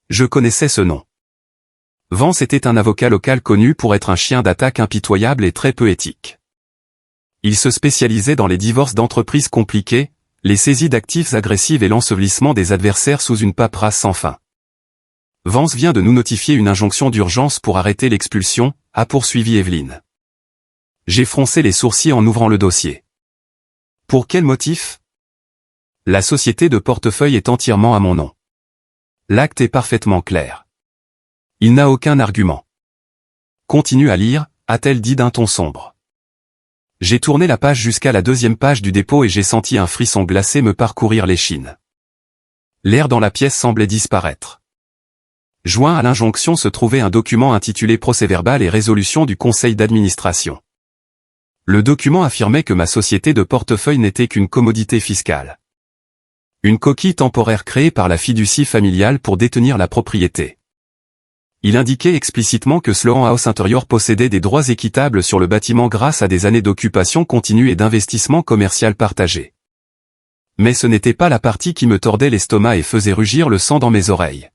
Je connaissais ce nom. Vance était un avocat local connu pour être un chien d'attaque impitoyable et très peu éthique. Il se spécialisait dans les divorces d'entreprises compliqués, les saisies d'actifs agressives et l'ensevelissement des adversaires sous une paperasse sans fin. Vance vient de nous notifier une injonction d'urgence pour arrêter l'expulsion, a poursuivi Evelyne. J'ai froncé les sourcils en ouvrant le dossier. Pour quel motif? La société de portefeuille est entièrement à mon nom. L'acte est parfaitement clair. Il n'a aucun argument. Continue à lire, a-t-elle dit d'un ton sombre. J'ai tourné la page jusqu'à la 2e page du dépôt et j'ai senti un frisson glacé me parcourir l'échine. L'air dans la pièce semblait disparaître. Joint à l'injonction se trouvait un document intitulé Procès-verbal et résolution du conseil d'administration. Le document affirmait que ma société de portefeuille n'était qu'une commodité fiscale. Une coquille temporaire créée par la fiducie familiale pour détenir la propriété. Il indiquait explicitement que Sloan House Interior possédait des droits équitables sur le bâtiment grâce à des années d'occupation continue et d'investissement commercial partagé. Mais ce n'était pas la partie qui me tordait l'estomac et faisait rugir le sang dans mes oreilles.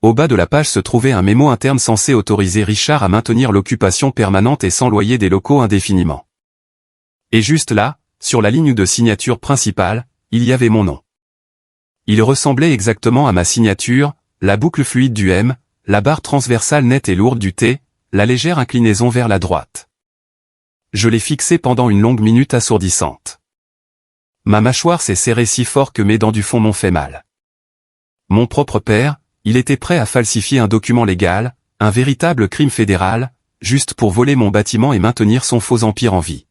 Au bas de la page se trouvait un mémo interne censé autoriser Richard à maintenir l'occupation permanente et sans loyer des locaux indéfiniment. Et juste là, sur la ligne de signature principale, il y avait mon nom. Il ressemblait exactement à ma signature, la boucle fluide du M, la barre transversale nette et lourde du T, la légère inclinaison vers la droite. Je l'ai fixé pendant une longue minute assourdissante. Ma mâchoire s'est serrée si fort que mes dents du fond m'ont fait mal. Mon propre père, il était prêt à falsifier un document légal, un véritable crime fédéral, juste pour voler mon bâtiment et maintenir son faux empire en vie.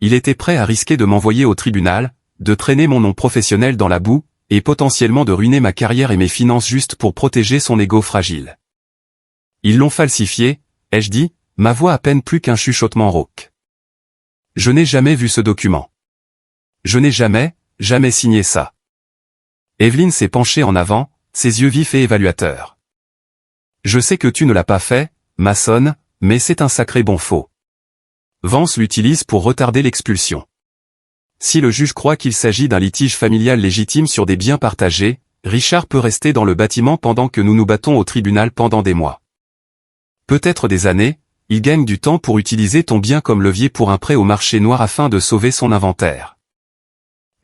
Il était prêt à risquer de m'envoyer au tribunal, de traîner mon nom professionnel dans la boue, et potentiellement de ruiner ma carrière et mes finances juste pour protéger son ego fragile. Ils l'ont falsifié, ai-je dit, ma voix à peine plus qu'un chuchotement rauque. Je n'ai jamais vu ce document. Je n'ai jamais signé ça. Evelyne s'est penchée en avant, ses yeux vifs et évaluateurs. Je sais que tu ne l'as pas fait, Mason, mais c'est un sacré bon faux. Vance l'utilise pour retarder l'expulsion. Si le juge croit qu'il s'agit d'un litige familial légitime sur des biens partagés, Richard peut rester dans le bâtiment pendant que nous nous battons au tribunal pendant des mois. Peut-être des années, il gagne du temps pour utiliser ton bien comme levier pour un prêt au marché noir afin de sauver son inventaire.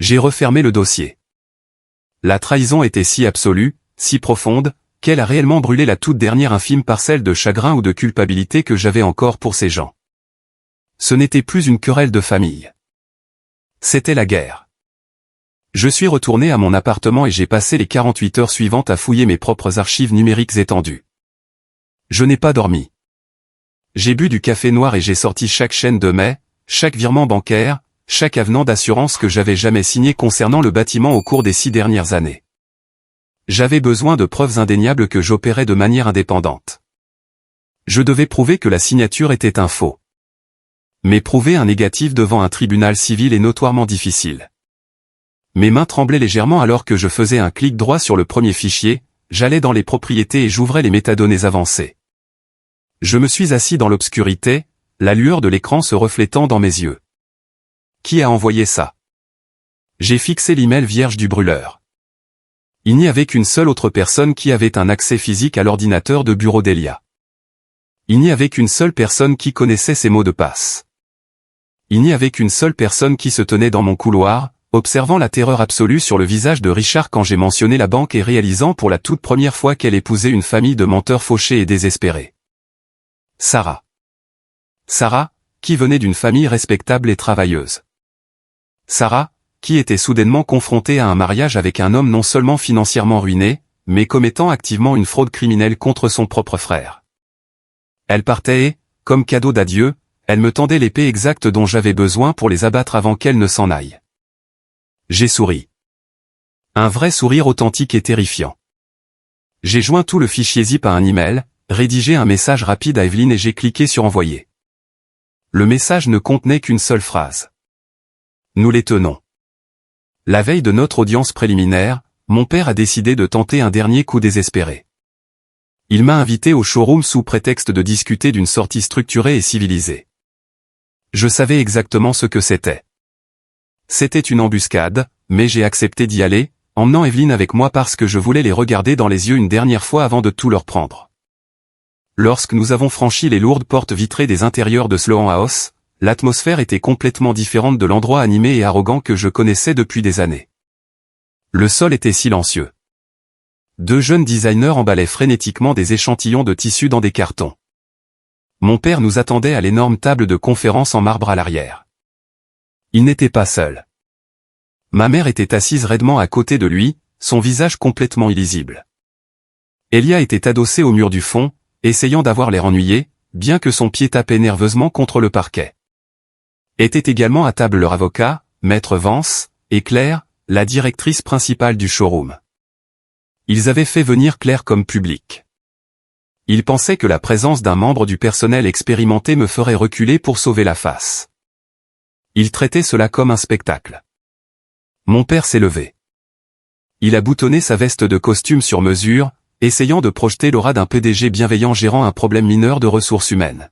J'ai refermé le dossier. La trahison était si absolue, si profonde, qu'elle a réellement brûlé la toute dernière infime parcelle de chagrin ou de culpabilité que j'avais encore pour ces gens. Ce n'était plus une querelle de famille. C'était la guerre. Je suis retourné à mon appartement et j'ai passé les 48 heures suivantes à fouiller mes propres archives numériques étendues. Je n'ai pas dormi. J'ai bu du café noir et j'ai sorti chaque chaîne de mail, chaque virement bancaire, chaque avenant d'assurance que j'avais jamais signé concernant le bâtiment au cours des 6 dernières années. J'avais besoin de preuves indéniables que j'opérais de manière indépendante. Je devais prouver que la signature était un faux. Mais prouver un négatif devant un tribunal civil est notoirement difficile. Mes mains tremblaient légèrement alors que je faisais un clic droit sur le premier fichier, j'allais dans les propriétés et j'ouvrais les métadonnées avancées. Je me suis assis dans l'obscurité, la lueur de l'écran se reflétant dans mes yeux. Qui a envoyé ça? J'ai fixé l'email vierge du brûleur. Il n'y avait qu'une seule autre personne qui avait un accès physique à l'ordinateur de bureau d'Elia. Il n'y avait qu'une seule personne qui connaissait ses mots de passe. Il n'y avait qu'une seule personne qui se tenait dans mon couloir, observant la terreur absolue sur le visage de Richard quand j'ai mentionné la banque et réalisant pour la toute première fois qu'elle épousait une famille de menteurs fauchés et désespérés. Sarah. Sarah, qui venait d'une famille respectable et travailleuse. Sarah, qui était soudainement confrontée à un mariage avec un homme non seulement financièrement ruiné, mais commettant activement une fraude criminelle contre son propre frère. Elle partait et, comme cadeau d'adieu, elle me tendait l'épée exacte dont j'avais besoin pour les abattre avant qu'elle ne s'en aille. J'ai souri. Un vrai sourire authentique et terrifiant. J'ai joint tout le fichier zip à un email, rédigé un message rapide à Evelyne et j'ai cliqué sur envoyer. Le message ne contenait qu'une seule phrase. Nous les tenons. La veille de notre audience préliminaire, mon père a décidé de tenter un dernier coup désespéré. Il m'a invité au showroom sous prétexte de discuter d'une sortie structurée et civilisée. Je savais exactement ce que c'était. C'était une embuscade, mais j'ai accepté d'y aller, emmenant Evelyne avec moi parce que je voulais les regarder dans les yeux une dernière fois avant de tout leur prendre. Lorsque nous avons franchi les lourdes portes vitrées des intérieurs de Sloan House, l'atmosphère était complètement différente de l'endroit animé et arrogant que je connaissais depuis des années. Le sol était silencieux. 2 jeunes designers emballaient frénétiquement des échantillons de tissus dans des cartons. Mon père nous attendait à l'énorme table de conférence en marbre à l'arrière. Il n'était pas seul. Ma mère était assise raidement à côté de lui, son visage complètement illisible. Elia était adossée au mur du fond, essayant d'avoir l'air ennuyé, bien que son pied tapait nerveusement contre le parquet. Était également à table leur avocat, Maître Vance, et Claire, la directrice principale du showroom. Ils avaient fait venir Claire comme public. Ils pensaient que la présence d'un membre du personnel expérimenté me ferait reculer pour sauver la face. Ils traitaient cela comme un spectacle. Mon père s'est levé. Il a boutonné sa veste de costume sur mesure, essayant de projeter l'aura d'un PDG bienveillant gérant un problème mineur de ressources humaines.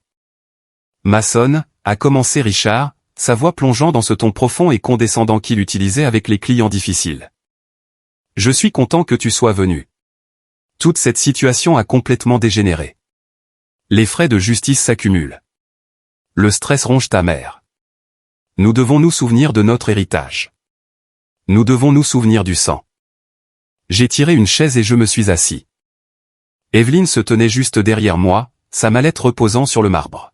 Mason, a commencé Richard, sa voix plongeant dans ce ton profond et condescendant qu'il utilisait avec les clients difficiles. Je suis content que tu sois venu. Toute cette situation a complètement dégénéré. Les frais de justice s'accumulent. Le stress ronge ta mère. Nous devons nous souvenir de notre héritage. Nous devons nous souvenir du sang. J'ai tiré une chaise et je me suis assis. Evelyne se tenait juste derrière moi, sa mallette reposant sur le marbre.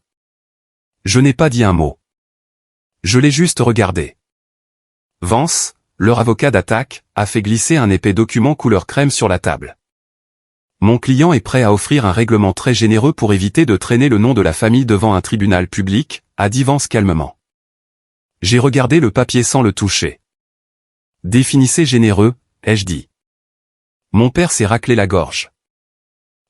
Je n'ai pas dit un mot. Je l'ai juste regardé. Vance, leur avocat d'attaque, a fait glisser un épais document couleur crème sur la table. Mon client est prêt à offrir un règlement très généreux pour éviter de traîner le nom de la famille devant un tribunal public, a dit Vance calmement. J'ai regardé le papier sans le toucher. Définissez généreux, ai-je dit. Mon père s'est raclé la gorge.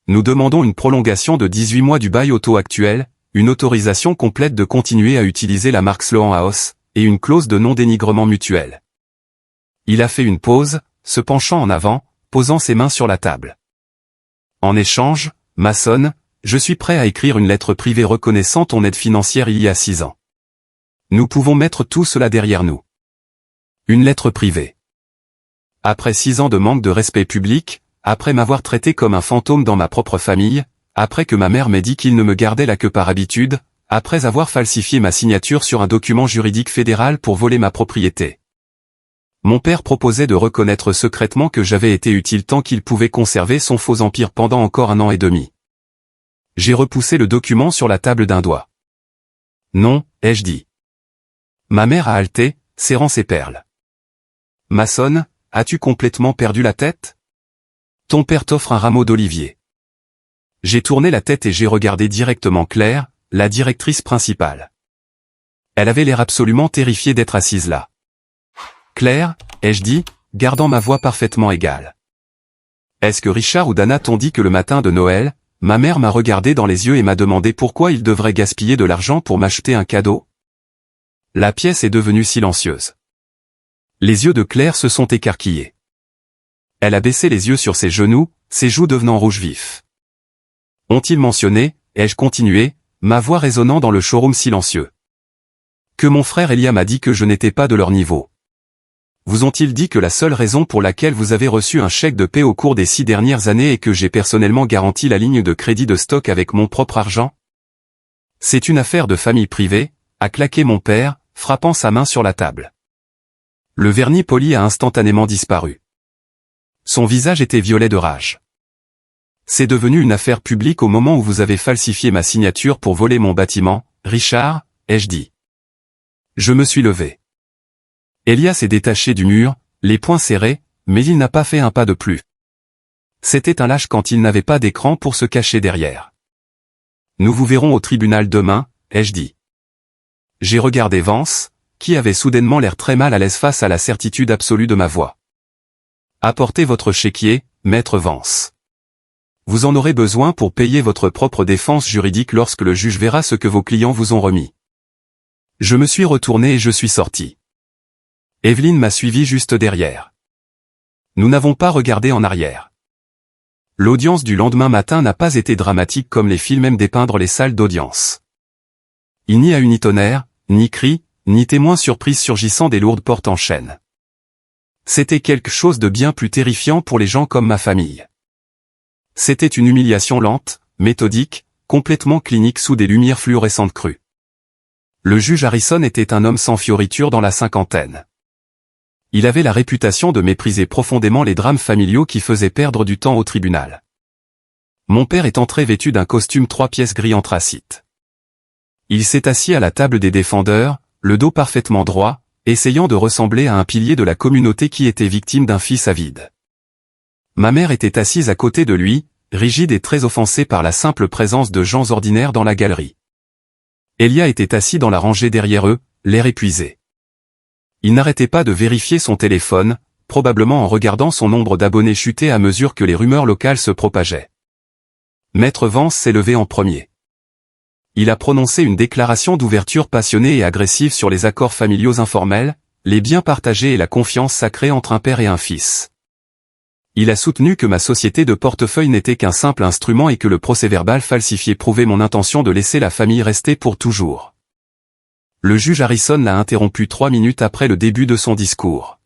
Nous demandons une prolongation de 18 mois du bail auto actuel, une autorisation complète de continuer à utiliser la marque Sloan House, et une clause de non-dénigrement mutuel. Il a fait une pause, se penchant en avant, posant ses mains sur la table. En échange, Mason, je suis prêt à écrire une lettre privée reconnaissant ton aide financière il y a 6 ans. Nous pouvons mettre tout cela derrière nous. Une lettre privée. Après 6 ans de manque de respect public, après m'avoir traité comme un fantôme dans ma propre famille, après que ma mère m'ait dit qu'il ne me gardait là que par habitude, après avoir falsifié ma signature sur un document juridique fédéral pour voler ma propriété. Mon père proposait de reconnaître secrètement que j'avais été utile tant qu'il pouvait conserver son faux empire pendant encore 1 an et demi. J'ai repoussé le document sur la table d'un doigt. Non, ai-je dit. Ma mère a haleté, serrant ses perles. Maçonne, as-tu complètement perdu la tête? Ton père t'offre un rameau d'olivier. J'ai tourné la tête et j'ai regardé directement Claire, la directrice principale. Elle avait l'air absolument terrifiée d'être assise là. Claire, ai-je dit, gardant ma voix parfaitement égale. Est-ce que Richard ou Dana t'ont dit que le matin de Noël, ma mère m'a regardé dans les yeux et m'a demandé pourquoi il devrait gaspiller de l'argent pour m'acheter un cadeau? La pièce est devenue silencieuse. Les yeux de Claire se sont écarquillés. Elle a baissé les yeux sur ses genoux, ses joues devenant rouges vifs. Ont-ils mentionné, ai-je continué, ma voix résonnant dans le showroom silencieux, que mon frère Elia m'a dit que je n'étais pas de leur niveau? Vous ont-ils dit que la seule raison pour laquelle vous avez reçu un chèque de paie au cours des 6 dernières années est que j'ai personnellement garanti la ligne de crédit de stock avec mon propre argent? C'est une affaire de famille privée, a claqué mon père, frappant sa main sur la table. Le vernis poli a instantanément disparu. Son visage était violet de rage. C'est devenu une affaire publique au moment où vous avez falsifié ma signature pour voler mon bâtiment, Richard, ai-je dit. Je me suis levé. Elia s'est détaché du mur, les poings serrés, mais il n'a pas fait un pas de plus. C'était un lâche quand il n'avait pas d'écran pour se cacher derrière. Nous vous verrons au tribunal demain, ai-je dit. J'ai regardé Vance, qui avait soudainement l'air très mal à l'aise face à la certitude absolue de ma voix. Apportez votre chéquier, maître Vance. Vous en aurez besoin pour payer votre propre défense juridique lorsque le juge verra ce que vos clients vous ont remis. Je me suis retourné et je suis sorti. Evelyne m'a suivi juste derrière. Nous n'avons pas regardé en arrière. L'audience du lendemain matin n'a pas été dramatique comme les films aiment dépeindre les salles d'audience. Il n'y a eu ni tonnerre, ni cris, ni témoins surprises surgissant des lourdes portes en chêne. C'était quelque chose de bien plus terrifiant pour les gens comme ma famille. C'était une humiliation lente, méthodique, complètement clinique sous des lumières fluorescentes crues. Le juge Harrison était un homme sans fioriture dans la cinquantaine. Il avait la réputation de mépriser profondément les drames familiaux qui faisaient perdre du temps au tribunal. Mon père est entré vêtu d'un costume 3 pièces gris anthracite. Il s'est assis à la table des défendeurs, le dos parfaitement droit, essayant de ressembler à un pilier de la communauté qui était victime d'un fils avide. Ma mère était assise à côté de lui, rigide et très offensée par la simple présence de gens ordinaires dans la galerie. Elia était assis dans la rangée derrière eux, l'air épuisé. Il n'arrêtait pas de vérifier son téléphone, probablement en regardant son nombre d'abonnés chuter à mesure que les rumeurs locales se propageaient. Maître Vance s'est levé en premier. Il a prononcé une déclaration d'ouverture passionnée et agressive sur les accords familiaux informels, les biens partagés et la confiance sacrée entre un père et un fils. Il a soutenu que ma société de portefeuille n'était qu'un simple instrument et que le procès-verbal falsifié prouvait mon intention de laisser la famille rester pour toujours. Le juge Harrison l'a interrompu 3 minutes après le début de son discours.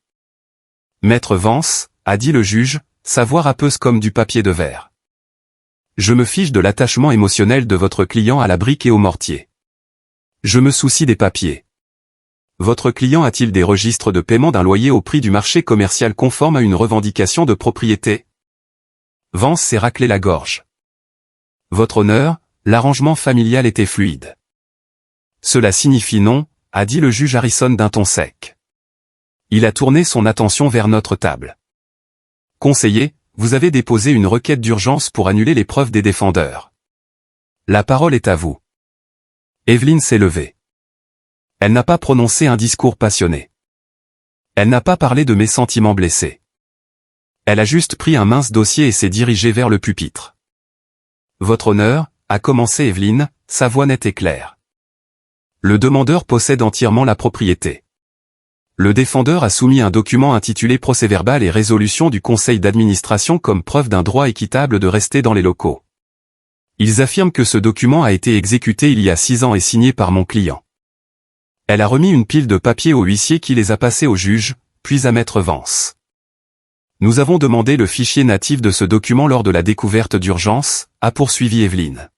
Maître Vance, a dit le juge, sa voix râpeuse comme du papier de verre. Je me fiche de l'attachement émotionnel de votre client à la brique et au mortier. Je me soucie des papiers. Votre client a-t-il des registres de paiement d'un loyer au prix du marché commercial conforme à une revendication de propriété? Vance s'est raclé la gorge. Votre honneur, l'arrangement familial était fluide. Cela signifie non, a dit le juge Harrison d'un ton sec. Il a tourné son attention vers notre table. Conseiller, vous avez déposé une requête d'urgence pour annuler les preuves des défendeurs. La parole est à vous. Evelyne s'est levée. Elle n'a pas prononcé un discours passionné. Elle n'a pas parlé de mes sentiments blessés. Elle a juste pris un mince dossier et s'est dirigée vers le pupitre. Votre honneur, a commencé Evelyne, sa voix nette et claire. Le demandeur possède entièrement la propriété. Le défendeur a soumis un document intitulé Procès-verbal et résolution du conseil d'administration comme preuve d'un droit équitable de rester dans les locaux. Ils affirment que ce document a été exécuté il y a 6 ans et signé par mon client. Elle a remis une pile de papiers au huissier qui les a passés au juge, puis à maître Vance. Nous avons demandé le fichier natif de ce document lors de la découverte d'urgence, a poursuivi Evelyne.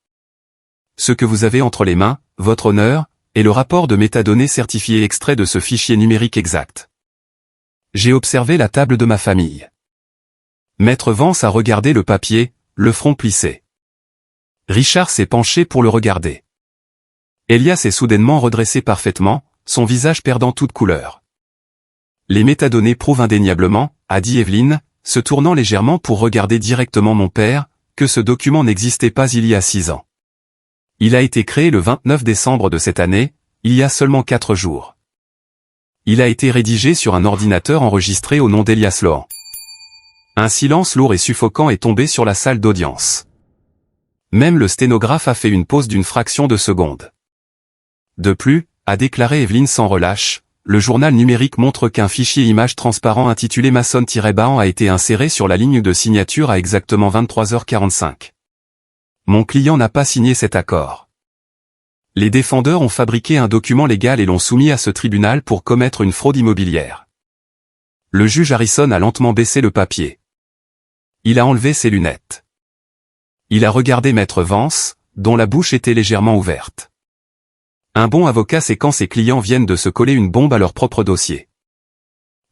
Ce que vous avez entre les mains, votre honneur, est le rapport de métadonnées certifié extrait de ce fichier numérique exact. J'ai observé la table de ma famille. Maître Vance a regardé le papier, le front plissé. Richard s'est penché pour le regarder. Elia s'est soudainement redressé parfaitement, son visage perdant toute couleur. Les métadonnées prouvent indéniablement, a dit Evelyne, se tournant légèrement pour regarder directement mon père, que ce document n'existait pas il y a 6 ans. Il a été créé le 29 décembre de cette année, il y a seulement 4 jours. Il a été rédigé sur un ordinateur enregistré au nom d'Elias Lohan. Un silence lourd et suffocant est tombé sur la salle d'audience. Même le sténographe a fait une pause d'une fraction de seconde. De plus, a déclaré Evelyne sans relâche, le journal numérique montre qu'un fichier image transparent intitulé Masson-Bahan a été inséré sur la ligne de signature à exactement 23h45. Mon client n'a pas signé cet accord. Les défendeurs ont fabriqué un document légal et l'ont soumis à ce tribunal pour commettre une fraude immobilière. Le juge Harrison a lentement baissé le papier. Il a enlevé ses lunettes. Il a regardé Maître Vance, dont la bouche était légèrement ouverte. Un bon avocat sait quand ses clients viennent de se coller une bombe à leur propre dossier.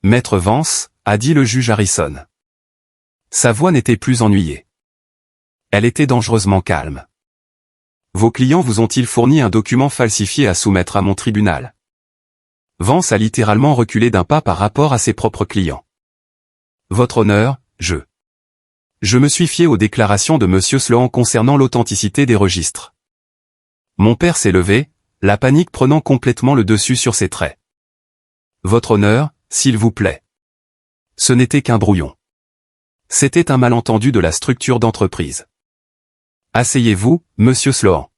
Maître Vance, a dit le juge Harrison. Sa voix n'était plus ennuyée. Elle était dangereusement calme. Vos clients vous ont-ils fourni un document falsifié à soumettre à mon tribunal? Vance a littéralement reculé d'un pas par rapport à ses propres clients. Votre honneur, Je me suis fié aux déclarations de Monsieur Sloan concernant l'authenticité des registres. Mon père s'est levé, la panique prenant complètement le dessus sur ses traits. Votre honneur, s'il vous plaît. Ce n'était qu'un brouillon. C'était un malentendu de la structure d'entreprise. Asseyez-vous, Monsieur Sloan.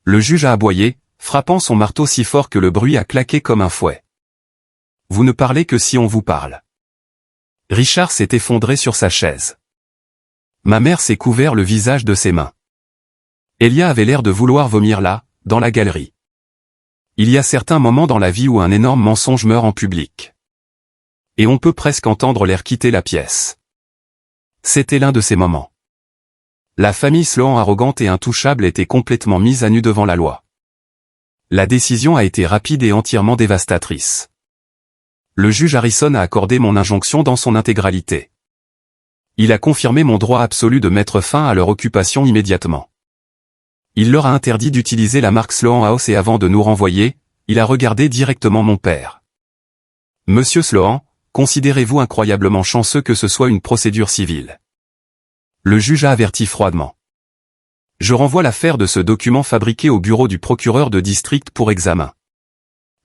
Le juge a aboyé, frappant son marteau si fort que le bruit a claqué comme un fouet. Vous ne parlez que si on vous parle. Richard s'est effondré sur sa chaise. Ma mère s'est couvert le visage de ses mains. Elia avait l'air de vouloir vomir là, dans la galerie. Il y a certains moments dans la vie où un énorme mensonge meurt en public. Et on peut presque entendre l'air quitter la pièce. C'était l'un de ces moments. La famille Sloan arrogante et intouchable était complètement mise à nu devant la loi. La décision a été rapide et entièrement dévastatrice. Le juge Harrison a accordé mon injonction dans son intégralité. Il a confirmé mon droit absolu de mettre fin à leur occupation immédiatement. Il leur a interdit d'utiliser la marque Sloan House et avant de nous renvoyer, il a regardé directement mon père. Monsieur Sloan, considérez-vous incroyablement chanceux que ce soit une procédure civile? Le juge a averti froidement. Je renvoie l'affaire de ce document fabriqué au bureau du procureur de district pour examen.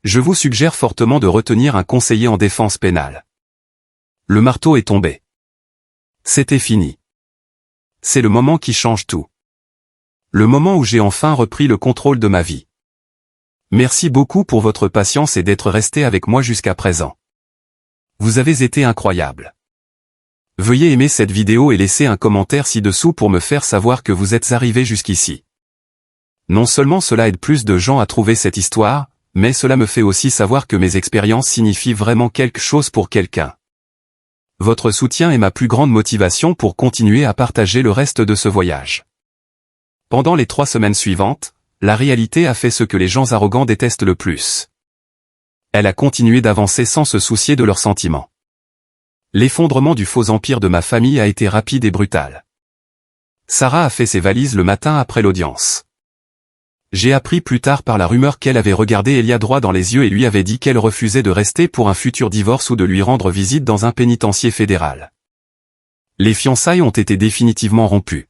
Je vous suggère fortement de retenir un conseiller en défense pénale. Le marteau est tombé. C'était fini. C'est le moment qui change tout. Le moment où j'ai enfin repris le contrôle de ma vie. Merci beaucoup pour votre patience et d'être resté avec moi jusqu'à présent. Vous avez été incroyable. Veuillez aimer cette vidéo et laisser un commentaire ci-dessous pour me faire savoir que vous êtes arrivé jusqu'ici. Non seulement cela aide plus de gens à trouver cette histoire, mais cela me fait aussi savoir que mes expériences signifient vraiment quelque chose pour quelqu'un. Votre soutien est ma plus grande motivation pour continuer à partager le reste de ce voyage. Pendant les 3 semaines suivantes, la réalité a fait ce que les gens arrogants détestent le plus. Elle a continué d'avancer sans se soucier de leurs sentiments. L'effondrement du faux empire de ma famille a été rapide et brutal. Sarah a fait ses valises le matin après l'audience. J'ai appris plus tard par la rumeur qu'elle avait regardé Elia droit dans les yeux et lui avait dit qu'elle refusait de rester pour un futur divorce ou de lui rendre visite dans un pénitencier fédéral. Les fiançailles ont été définitivement rompues.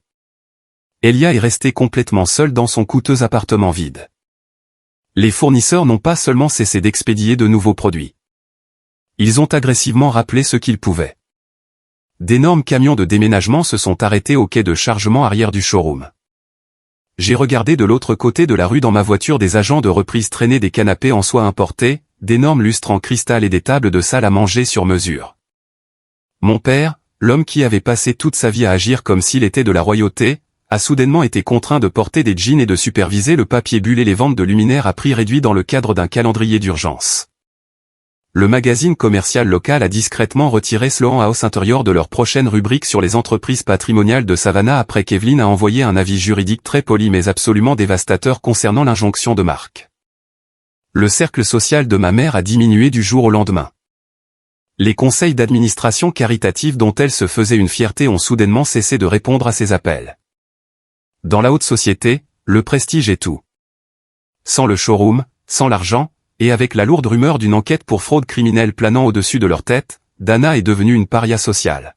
Elia est restée complètement seule dans son coûteux appartement vide. Les fournisseurs n'ont pas seulement cessé d'expédier de nouveaux produits. Ils ont agressivement rappelé ce qu'ils pouvaient. D'énormes camions de déménagement se sont arrêtés au quai de chargement arrière du showroom. J'ai regardé de l'autre côté de la rue dans ma voiture des agents de reprise traîner des canapés en soie importés, d'énormes lustres en cristal et des tables de salle à manger sur mesure. Mon père, l'homme qui avait passé toute sa vie à agir comme s'il était de la royauté, a soudainement été contraint de porter des jeans et de superviser le papier bulle et les ventes de luminaires à prix réduit dans le cadre d'un calendrier d'urgence. Le magazine commercial local a discrètement retiré Sloan House Interior de leur prochaine rubrique sur les entreprises patrimoniales de Savannah après qu'Evelyne a envoyé un avis juridique très poli mais absolument dévastateur concernant l'injonction de marque. Le cercle social de ma mère a diminué du jour au lendemain. Les conseils d'administration caritative dont elle se faisait une fierté ont soudainement cessé de répondre à ses appels. Dans la haute société, le prestige est tout. Sans le showroom, sans l'argent, et avec la lourde rumeur d'une enquête pour fraude criminelle planant au-dessus de leur tête, Dana est devenue une paria sociale.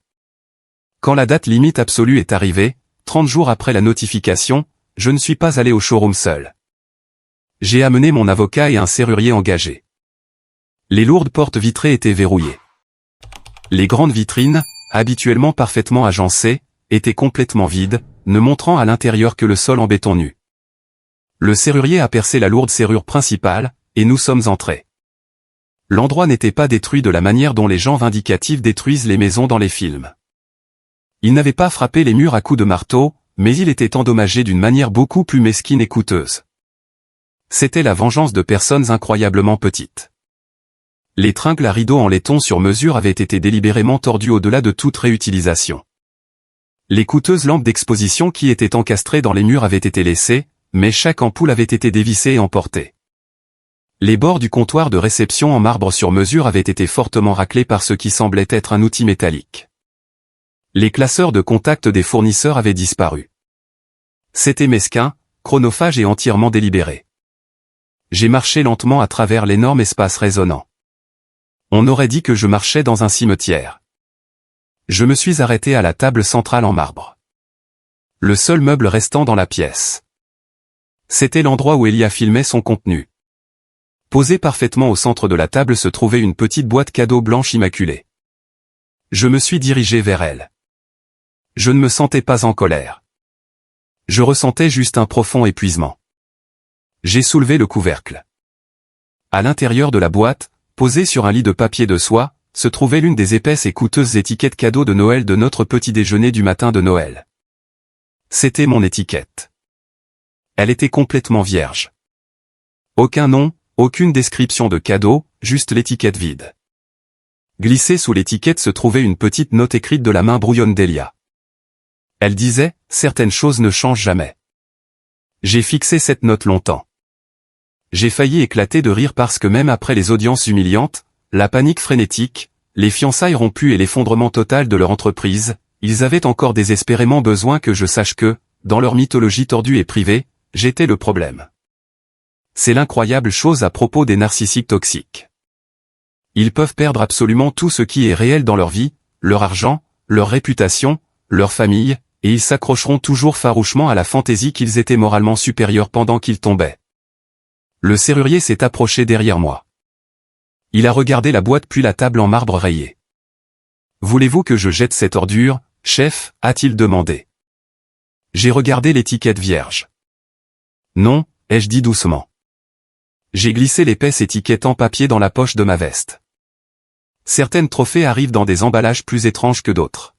Quand la date limite absolue est arrivée, 30 jours après la notification, je ne suis pas allé au showroom seul. J'ai amené mon avocat et un serrurier engagé. Les lourdes portes vitrées étaient verrouillées. Les grandes vitrines, habituellement parfaitement agencées, étaient complètement vides, ne montrant à l'intérieur que le sol en béton nu. Le serrurier a percé la lourde serrure principale, et nous sommes entrés. L'endroit n'était pas détruit de la manière dont les gens vindicatifs détruisent les maisons dans les films. Il n'avait pas frappé les murs à coups de marteau, mais il était endommagé d'une manière beaucoup plus mesquine et coûteuse. C'était la vengeance de personnes incroyablement petites. Les tringles à rideaux en laiton sur mesure avaient été délibérément tordues au-delà de toute réutilisation. Les coûteuses lampes d'exposition qui étaient encastrées dans les murs avaient été laissées, mais chaque ampoule avait été dévissée et emportée. Les bords du comptoir de réception en marbre sur mesure avaient été fortement raclés par ce qui semblait être un outil métallique. Les classeurs de contact des fournisseurs avaient disparu. C'était mesquin, chronophage et entièrement délibéré. J'ai marché lentement à travers l'énorme espace résonnant. On aurait dit que je marchais dans un cimetière. Je me suis arrêté à la table centrale en marbre. Le seul meuble restant dans la pièce. C'était l'endroit où Elia filmait son contenu. Posée parfaitement au centre de la table se trouvait une petite boîte cadeau blanche immaculée. Je me suis dirigé vers elle. Je ne me sentais pas en colère. Je ressentais juste un profond épuisement. J'ai soulevé le couvercle. À l'intérieur de la boîte, posée sur un lit de papier de soie, se trouvait l'une des épaisses et coûteuses étiquettes cadeaux de Noël de notre petit déjeuner du matin de Noël. C'était mon étiquette. Elle était complètement vierge. Aucun nom, aucune description de cadeau, juste l'étiquette vide. Glissée sous l'étiquette se trouvait une petite note écrite de la main brouillonne d'Elia. Elle disait « Certaines choses ne changent jamais ». J'ai fixé cette note longtemps. J'ai failli éclater de rire parce que même après les audiences humiliantes, la panique frénétique, les fiançailles rompues et l'effondrement total de leur entreprise, ils avaient encore désespérément besoin que je sache que, dans leur mythologie tordue et privée, j'étais le problème. C'est l'incroyable chose à propos des narcissiques toxiques. Ils peuvent perdre absolument tout ce qui est réel dans leur vie, leur argent, leur réputation, leur famille, et ils s'accrocheront toujours farouchement à la fantaisie qu'ils étaient moralement supérieurs pendant qu'ils tombaient. Le serrurier s'est approché derrière moi. Il a regardé la boîte puis la table en marbre rayée. « Voulez-vous que je jette cette ordure, chef ?» a-t-il demandé. J'ai regardé l'étiquette vierge. « Non », ai-je dit doucement. J'ai glissé l'épaisse étiquette en papier dans la poche de ma veste. Certaines trophées arrivent dans des emballages plus étranges que d'autres.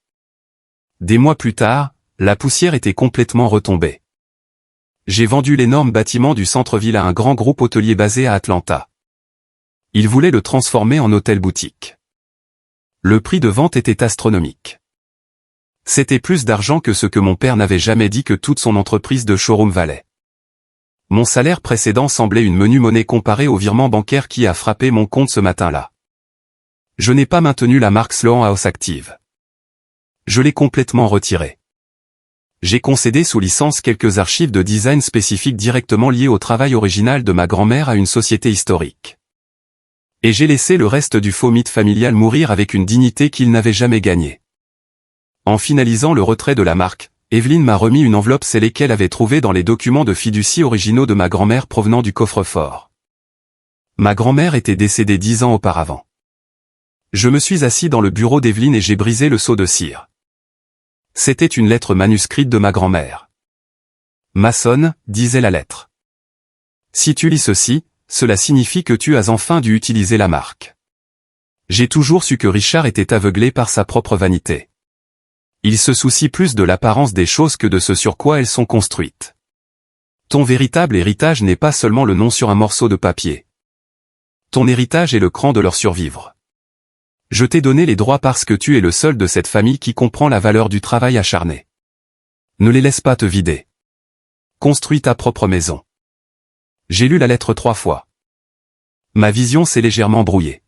Des mois plus tard, la poussière était complètement retombée. J'ai vendu l'énorme bâtiment du centre-ville à un grand groupe hôtelier basé à Atlanta. Il voulait le transformer en hôtel-boutique. Le prix de vente était astronomique. C'était plus d'argent que ce que mon père n'avait jamais dit que toute son entreprise de showroom valait. Mon salaire précédent semblait une menue monnaie comparée au virement bancaire qui a frappé mon compte ce matin-là. Je n'ai pas maintenu la marque Sloan House active. Je l'ai complètement retirée. J'ai concédé sous licence quelques archives de design spécifiques directement liées au travail original de ma grand-mère à une société historique. Et j'ai laissé le reste du faux mythe familial mourir avec une dignité qu'il n'avait jamais gagnée. En finalisant le retrait de la marque, Evelyne m'a remis une enveloppe scellée qu'elle avait trouvée dans les documents de fiducie originaux de ma grand-mère provenant du coffre-fort. Ma grand-mère était décédée 10 ans auparavant. Je me suis assis dans le bureau d'Evelyne et j'ai brisé le seau de cire. C'était une lettre manuscrite de ma grand-mère. Maçonne, disait la lettre. Si tu lis ceci, cela signifie que tu as enfin dû utiliser la marque. J'ai toujours su que Richard était aveuglé par sa propre vanité. Il se soucie plus de l'apparence des choses que de ce sur quoi elles sont construites. Ton véritable héritage n'est pas seulement le nom sur un morceau de papier. Ton héritage est le cran de leur survivre. Je t'ai donné les droits parce que tu es le seul de cette famille qui comprend la valeur du travail acharné. Ne les laisse pas te vider. Construis ta propre maison. J'ai lu la lettre 3 fois. Ma vision s'est légèrement brouillée.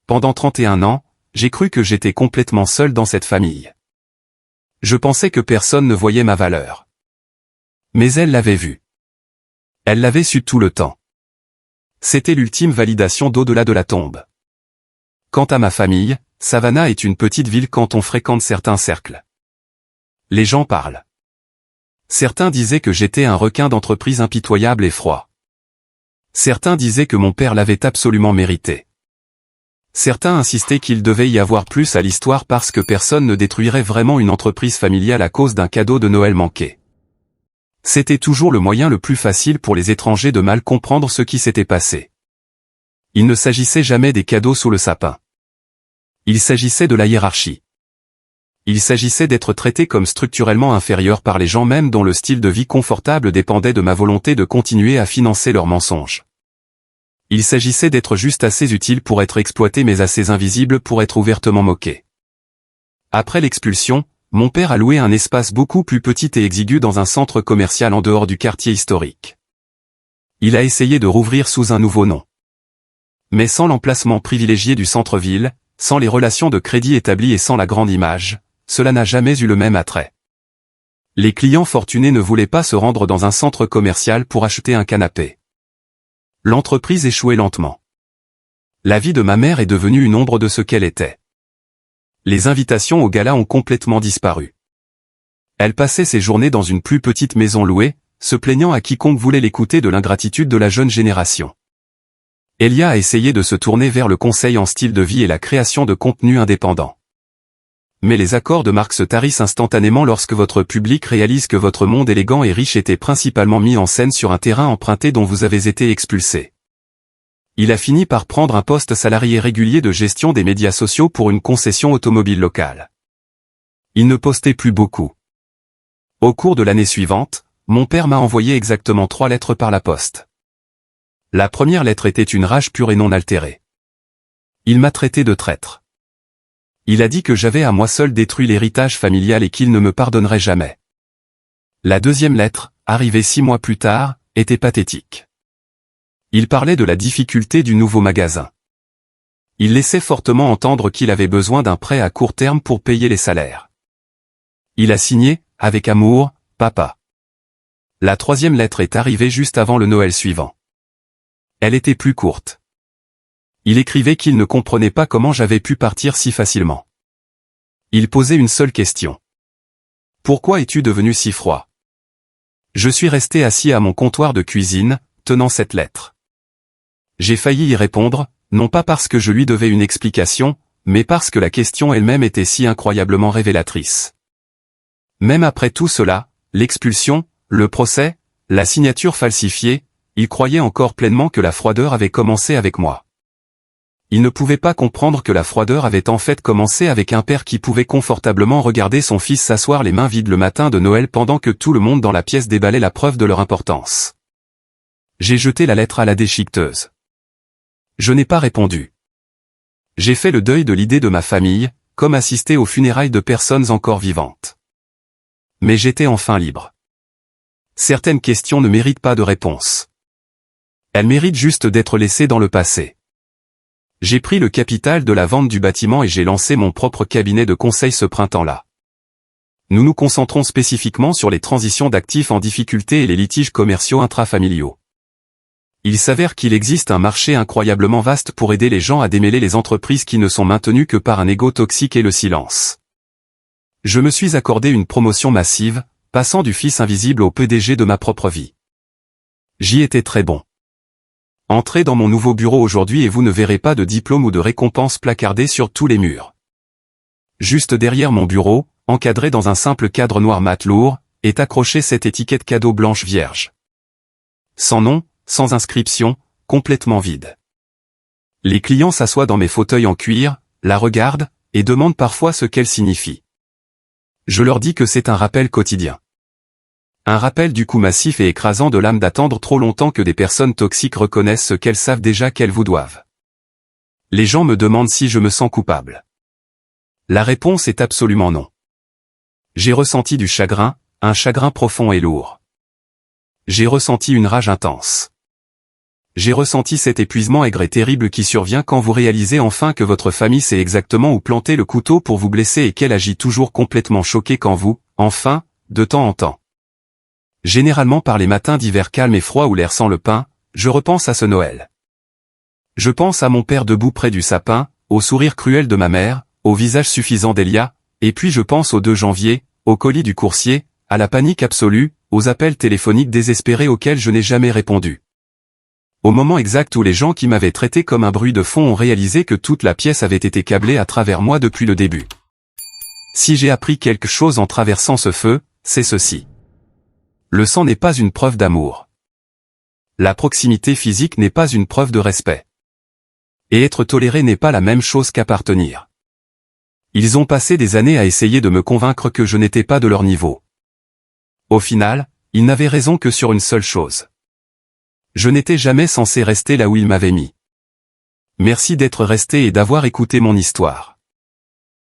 Pendant 31 ans, j'ai cru que j'étais complètement seul dans cette famille. Je pensais que personne ne voyait ma valeur. Mais elle l'avait vue. Elle l'avait su tout le temps. C'était l'ultime validation d'au-delà de la tombe. Quant à ma famille, Savannah est une petite ville quand on fréquente certains cercles. Les gens parlent. Certains disaient que j'étais un requin d'entreprise impitoyable et froid. Certains disaient que mon père l'avait absolument mérité. Certains insistaient qu'il devait y avoir plus à l'histoire parce que personne ne détruirait vraiment une entreprise familiale à cause d'un cadeau de Noël manqué. C'était toujours le moyen le plus facile pour les étrangers de mal comprendre ce qui s'était passé. Il ne s'agissait jamais des cadeaux sous le sapin. Il s'agissait de la hiérarchie. Il s'agissait d'être traité comme structurellement inférieur par les gens même dont le style de vie confortable dépendait de ma volonté de continuer à financer leurs mensonges. Il s'agissait d'être juste assez utile pour être exploité mais assez invisible pour être ouvertement moqué. Après l'expulsion, mon père a loué un espace beaucoup plus petit et exigu dans un centre commercial en dehors du quartier historique. Il a essayé de rouvrir sous un nouveau nom. Mais sans l'emplacement privilégié du centre-ville, sans les relations de crédit établies et sans la grande image, cela n'a jamais eu le même attrait. Les clients fortunés ne voulaient pas se rendre dans un centre commercial pour acheter un canapé. L'entreprise échouait lentement. La vie de ma mère est devenue une ombre de ce qu'elle était. Les invitations au gala ont complètement disparu. Elle passait ses journées dans une plus petite maison louée, se plaignant à quiconque voulait l'écouter de l'ingratitude de la jeune génération. Elia a essayé de se tourner vers le conseil en style de vie et la création de contenus indépendants. Mais les accords de marque se tarissent instantanément lorsque votre public réalise que votre monde élégant et riche était principalement mis en scène sur un terrain emprunté dont vous avez été expulsé. Il a fini par prendre un poste salarié régulier de gestion des médias sociaux pour une concession automobile locale. Il ne postait plus beaucoup. Au cours de l'année suivante, mon père m'a envoyé exactement 3 lettres par la poste. La première lettre était une rage pure et non altérée. Il m'a traité de traître. Il a dit que j'avais à moi seul détruit l'héritage familial et qu'il ne me pardonnerait jamais. La deuxième lettre, arrivée 6 mois plus tard, était pathétique. Il parlait de la difficulté du nouveau magasin. Il laissait fortement entendre qu'il avait besoin d'un prêt à court terme pour payer les salaires. Il a signé, avec amour, papa. La troisième lettre est arrivée juste avant le Noël suivant. Elle était plus courte. Il écrivait qu'il ne comprenait pas comment j'avais pu partir si facilement. Il posait une seule question. Pourquoi es-tu devenu si froid? Je suis resté assis à mon comptoir de cuisine, tenant cette lettre. J'ai failli y répondre, non pas parce que je lui devais une explication, mais parce que la question elle-même était si incroyablement révélatrice. Même après tout cela, l'expulsion, le procès, la signature falsifiée, il croyait encore pleinement que la froideur avait commencé avec moi. Il ne pouvait pas comprendre que la froideur avait en fait commencé avec un père qui pouvait confortablement regarder son fils s'asseoir les mains vides le matin de Noël pendant que tout le monde dans la pièce déballait la preuve de leur importance. J'ai jeté la lettre à la déchiqueteuse. Je n'ai pas répondu. J'ai fait le deuil de l'idée de ma famille, comme assister aux funérailles de personnes encore vivantes. Mais j'étais enfin libre. Certaines questions ne méritent pas de réponse. Elles méritent juste d'être laissées dans le passé. J'ai pris le capital de la vente du bâtiment et j'ai lancé mon propre cabinet de conseil ce printemps-là. Nous nous concentrons spécifiquement sur les transitions d'actifs en difficulté et les litiges commerciaux intrafamiliaux. Il s'avère qu'il existe un marché incroyablement vaste pour aider les gens à démêler les entreprises qui ne sont maintenues que par un ego toxique et le silence. Je me suis accordé une promotion massive, passant du fils invisible au PDG de ma propre vie. J'y étais très bon. Entrez dans mon nouveau bureau aujourd'hui et vous ne verrez pas de diplôme ou de récompense placardé sur tous les murs. Juste derrière mon bureau, encadré dans un simple cadre noir mat lourd, est accrochée cette étiquette cadeau blanche vierge. Sans nom, sans inscription, complètement vide. Les clients s'assoient dans mes fauteuils en cuir, la regardent, et demandent parfois ce qu'elle signifie. Je leur dis que c'est un rappel quotidien. Un rappel du coup massif et écrasant de l'âme d'attendre trop longtemps que des personnes toxiques reconnaissent ce qu'elles savent déjà qu'elles vous doivent. Les gens me demandent si je me sens coupable. La réponse est absolument non. J'ai ressenti du chagrin, un chagrin profond et lourd. J'ai ressenti une rage intense. J'ai ressenti cet épuisement aigre et terrible qui survient quand vous réalisez enfin que votre famille sait exactement où planter le couteau pour vous blesser et qu'elle agit toujours complètement choquée quand vous, enfin, de temps en temps. Généralement par les matins d'hiver calmes et froids où l'air sent le pain, je repense à ce Noël. Je pense à mon père debout près du sapin, au sourire cruel de ma mère, au visage suffisant d'Elia, et puis je pense au 2 janvier, au colis du coursier, à la panique absolue, aux appels téléphoniques désespérés auxquels je n'ai jamais répondu. Au moment exact où les gens qui m'avaient traité comme un bruit de fond ont réalisé que toute la pièce avait été câblée à travers moi depuis le début. Si j'ai appris quelque chose en traversant ce feu, c'est ceci. Le sang n'est pas une preuve d'amour. La proximité physique n'est pas une preuve de respect. Et être toléré n'est pas la même chose qu'appartenir. Ils ont passé des années à essayer de me convaincre que je n'étais pas de leur niveau. Au final, ils n'avaient raison que sur une seule chose. Je n'étais jamais censé rester là où ils m'avaient mis. Merci d'être resté et d'avoir écouté mon histoire.